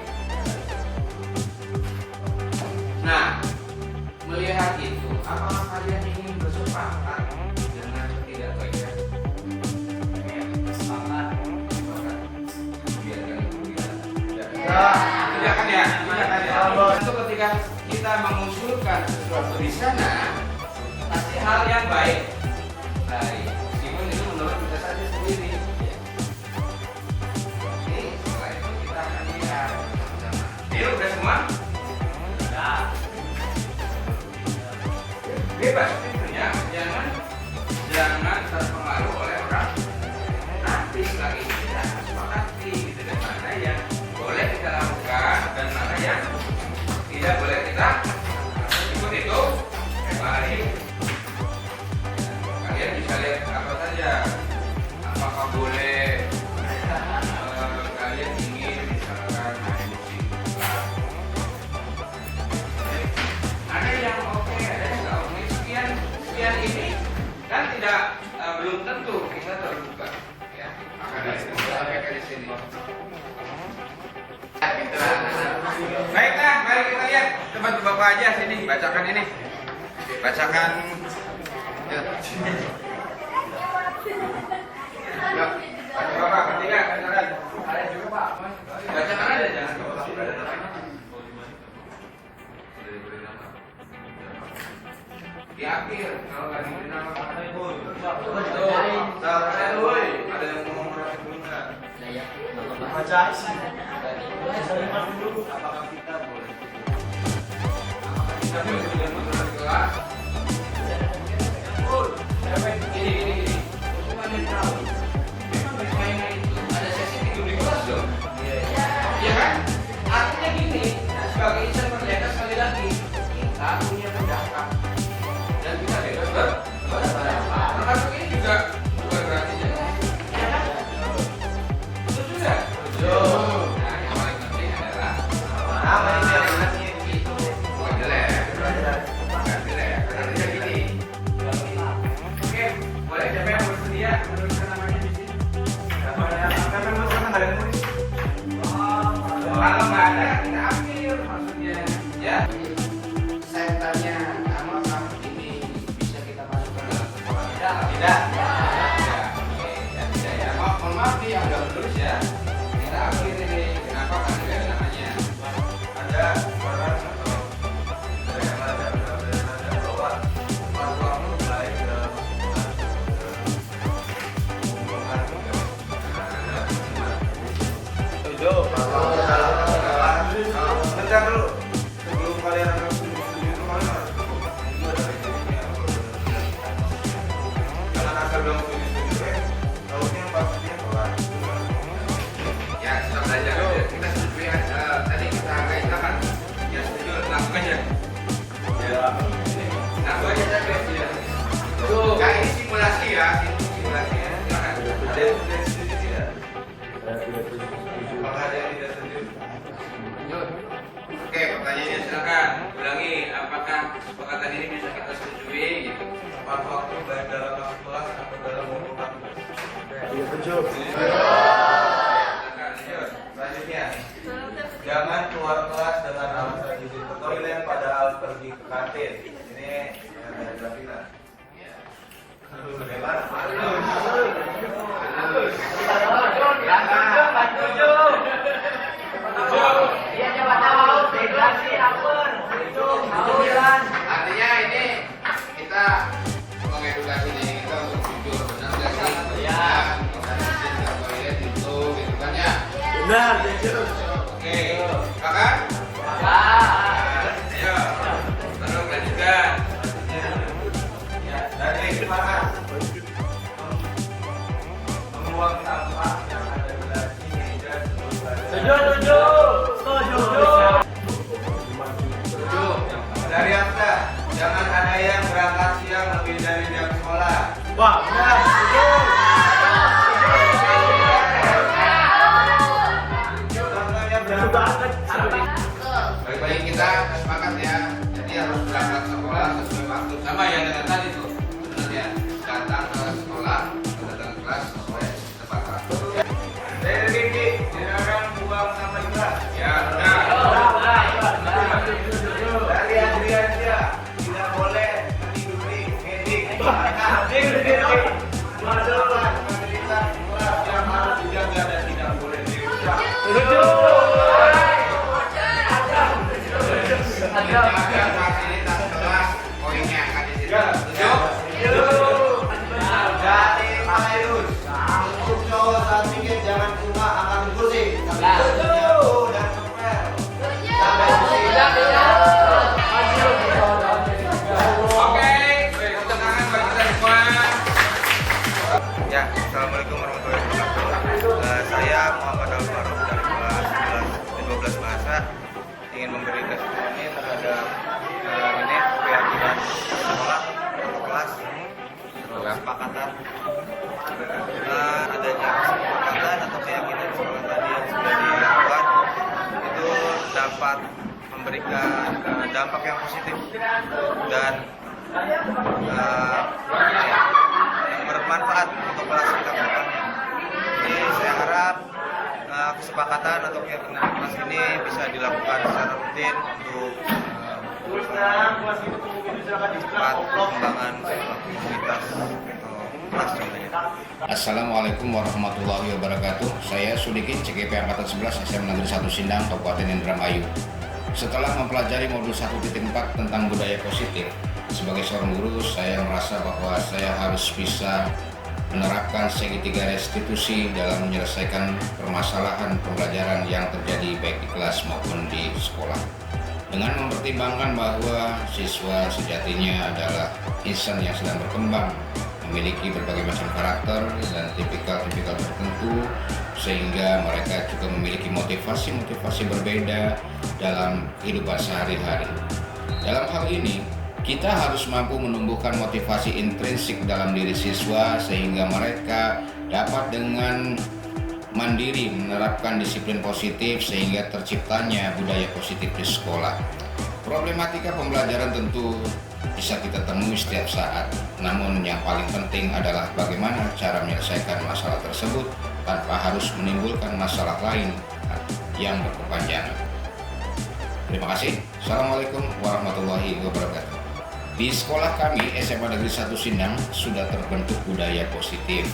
Nah, melihat itu, apakah kalian ingin bersepakat dengan ketidakbaikan? Sepakat. Biar kalian tidak. Tidak kan ya? Tidak kan ya? Itu ketika kita mengusulkan sesuatu di sana, pasti hal yang baik. jangan terpengaruh oleh orang. Nanti setelah ini kita sepakati gitu, dan mana yang boleh kita lakukan dan mana yang tidak boleh kita ikut itu. Baik, kalian bisa lihat apa saja. Apakah boleh kalian ingin misalkan main musik? Ada yang oke, ada yang nggak oke. Sekian ini kan tidak belum tentu kita terbuka. Ya, maka dari itu kita sampaikan di sini. Baiklah, mari kita lihat. Coba Bapak aja sini bacakan ini. Bacakan. Ya. Ya, Bapak, ketiga, bacakan. Ada juga Pak. Bacakan aja, jangan lupa. Di akhir, kalau nggak diberi nama Pak Ibu. Ada yang ngomong berapa dulu nggak? Baca sih. Apakah kita boleh? Apakah kita boleh menurut kelas? Gini. Bukan yang tahu. Memang permainan itu ada sesi tidur di kelas dong. Iya kan? Artinya gini, sebagai insan merdeka sekali lagi, kita punya pendapat dan kita bebas berpendapat. Termasuk ini juga bukan berarti jadi. Iya kan? Betul juga. Betul. Nah, yang paling penting adalah apa yang dilakukannya itu bukan jelek. Bukan jelek. Karena dia gini. Oke, boleh siapa yang bersedia menuliskan namanya di sini? Siapa yang menuliskan nggak ada yang nulis? Kalau nggak ada, kita ambil maksudnya. Ya. Saya tanya, nama kamu ini bisa kita masukkan dalam sekolah? Tidak. Oke, ya tidak ya. Mohon maaf nih yang udah menulis ya. Kita ambil ini. Kenapa? Karena nggak ada namanya. Ada orang atau bentar dulu sebelum kalian akan setuju itu kalian harus jangan asal bilang setuju tahunya pastinya kelar ya kita belajar kita setuju ya tadi kita angkat tangan ya setuju langsung aja ya langsung aja saja ya nah ini simulasi ya simulasi ya jangan ada yang setuju tidak apakah ada yang tidak setuju? Oke, pertanyaannya silakan ulangi. Apakah kesepakatan ini bisa kita setujui? Gitu. Tepat waktu baik dalam kelas atau dalam waktu kampus. Iya betul. Silakan, lanjut. Selanjutnya, Jangan keluar kelas dengan alasan izin ke toilet padahal pergi ke kantin. Ini dari Davina. Bagaimana? Artinya ini kita mengedukasi diri kita untuk jujur, benar nggak sih? Ya. Kita izin ke toilet itu, gitu kan ya? Benar, jujur. Oke, kakak? Ya. Ayo, terus lanjutkan. Ya, dari mana? Membuang sampah yang ada di laci meja sebelum Setuju. Dari Akta, jangan ada yang berangkat siang lebih dari jam sekolah. Wah, benar, betul. Contohnya Betul banget. Baik-baik kita sepakat ya. Jadi harus berangkat sekolah sesuai waktu. Sama ya dengan tadi tuh. Sebenarnya datang ke sekolah, datang ke kelas sesuai tepat adanya kesepakatan atau keyakinan sekolah tadi yang sudah dilakukan itu dapat memberikan dampak yang positif dan yang bermanfaat untuk kelas kita ke depannya. Jadi saya harap kesepakatan atau keyakinan kelas ini bisa dilakukan secara rutin untuk cepat pengembangan aktivitas atau kelas contohnya. Assalamualaikum warahmatullahi wabarakatuh. Saya Sudikin, CGP Angkatan 11 SMA Negeri 1 Sindang, Kabupaten Indramayu. Setelah mempelajari modul 1.4 tentang budaya positif, sebagai seorang guru, saya merasa bahwa saya harus bisa menerapkan segitiga restitusi dalam menyelesaikan permasalahan pembelajaran yang terjadi baik di kelas maupun di sekolah. Dengan mempertimbangkan bahwa siswa sejatinya adalah insan yang sedang berkembang, memiliki berbagai macam karakter dan tipikal-tipikal tertentu, sehingga mereka juga memiliki motivasi-motivasi berbeda dalam kehidupan sehari-hari. Dalam hal ini, kita harus mampu menumbuhkan motivasi intrinsik dalam diri siswa sehingga mereka dapat dengan mandiri menerapkan disiplin positif sehingga terciptanya budaya positif di sekolah. Problematika pembelajaran tentu bisa kita temui setiap saat, namun yang paling penting adalah bagaimana cara menyelesaikan masalah tersebut tanpa harus menimbulkan masalah lain yang berkepanjangan. Terima kasih. Assalamualaikum warahmatullahi wabarakatuh. Di sekolah kami, SMA Negeri 1 Sindang, sudah terbentuk budaya positif.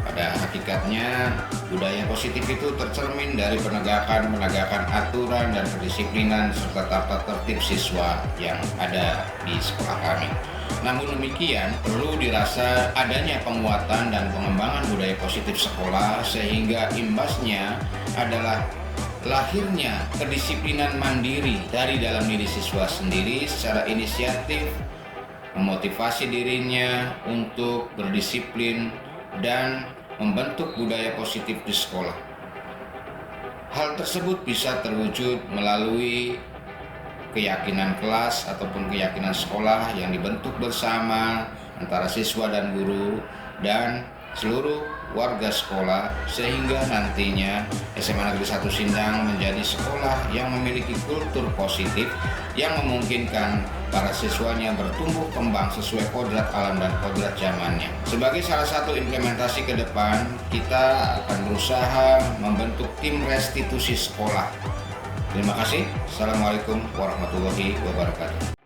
Pada hakikatnya, budaya positif itu tercermin dari penegakan aturan dan kedisiplinan serta tata tertib siswa yang ada di sekolah kami. Namun demikian, perlu dirasa adanya penguatan dan pengembangan budaya positif sekolah sehingga imbasnya adalah lahirnya kedisiplinan mandiri dari dalam diri siswa sendiri secara inisiatif, memotivasi dirinya untuk berdisiplin dan membentuk budaya positif di sekolah. Hal tersebut bisa terwujud melalui keyakinan kelas ataupun keyakinan sekolah yang dibentuk bersama antara siswa dan guru dan seluruh warga sekolah, sehingga nantinya SMA Negeri 1 Sindang menjadi sekolah yang memiliki kultur positif yang memungkinkan para siswanya bertumbuh kembang sesuai kodrat alam dan kodrat zamannya. Sebagai salah satu implementasi ke depan, kita akan berusaha membentuk tim restitusi sekolah. Terima kasih. Assalamualaikum warahmatullahi wabarakatuh.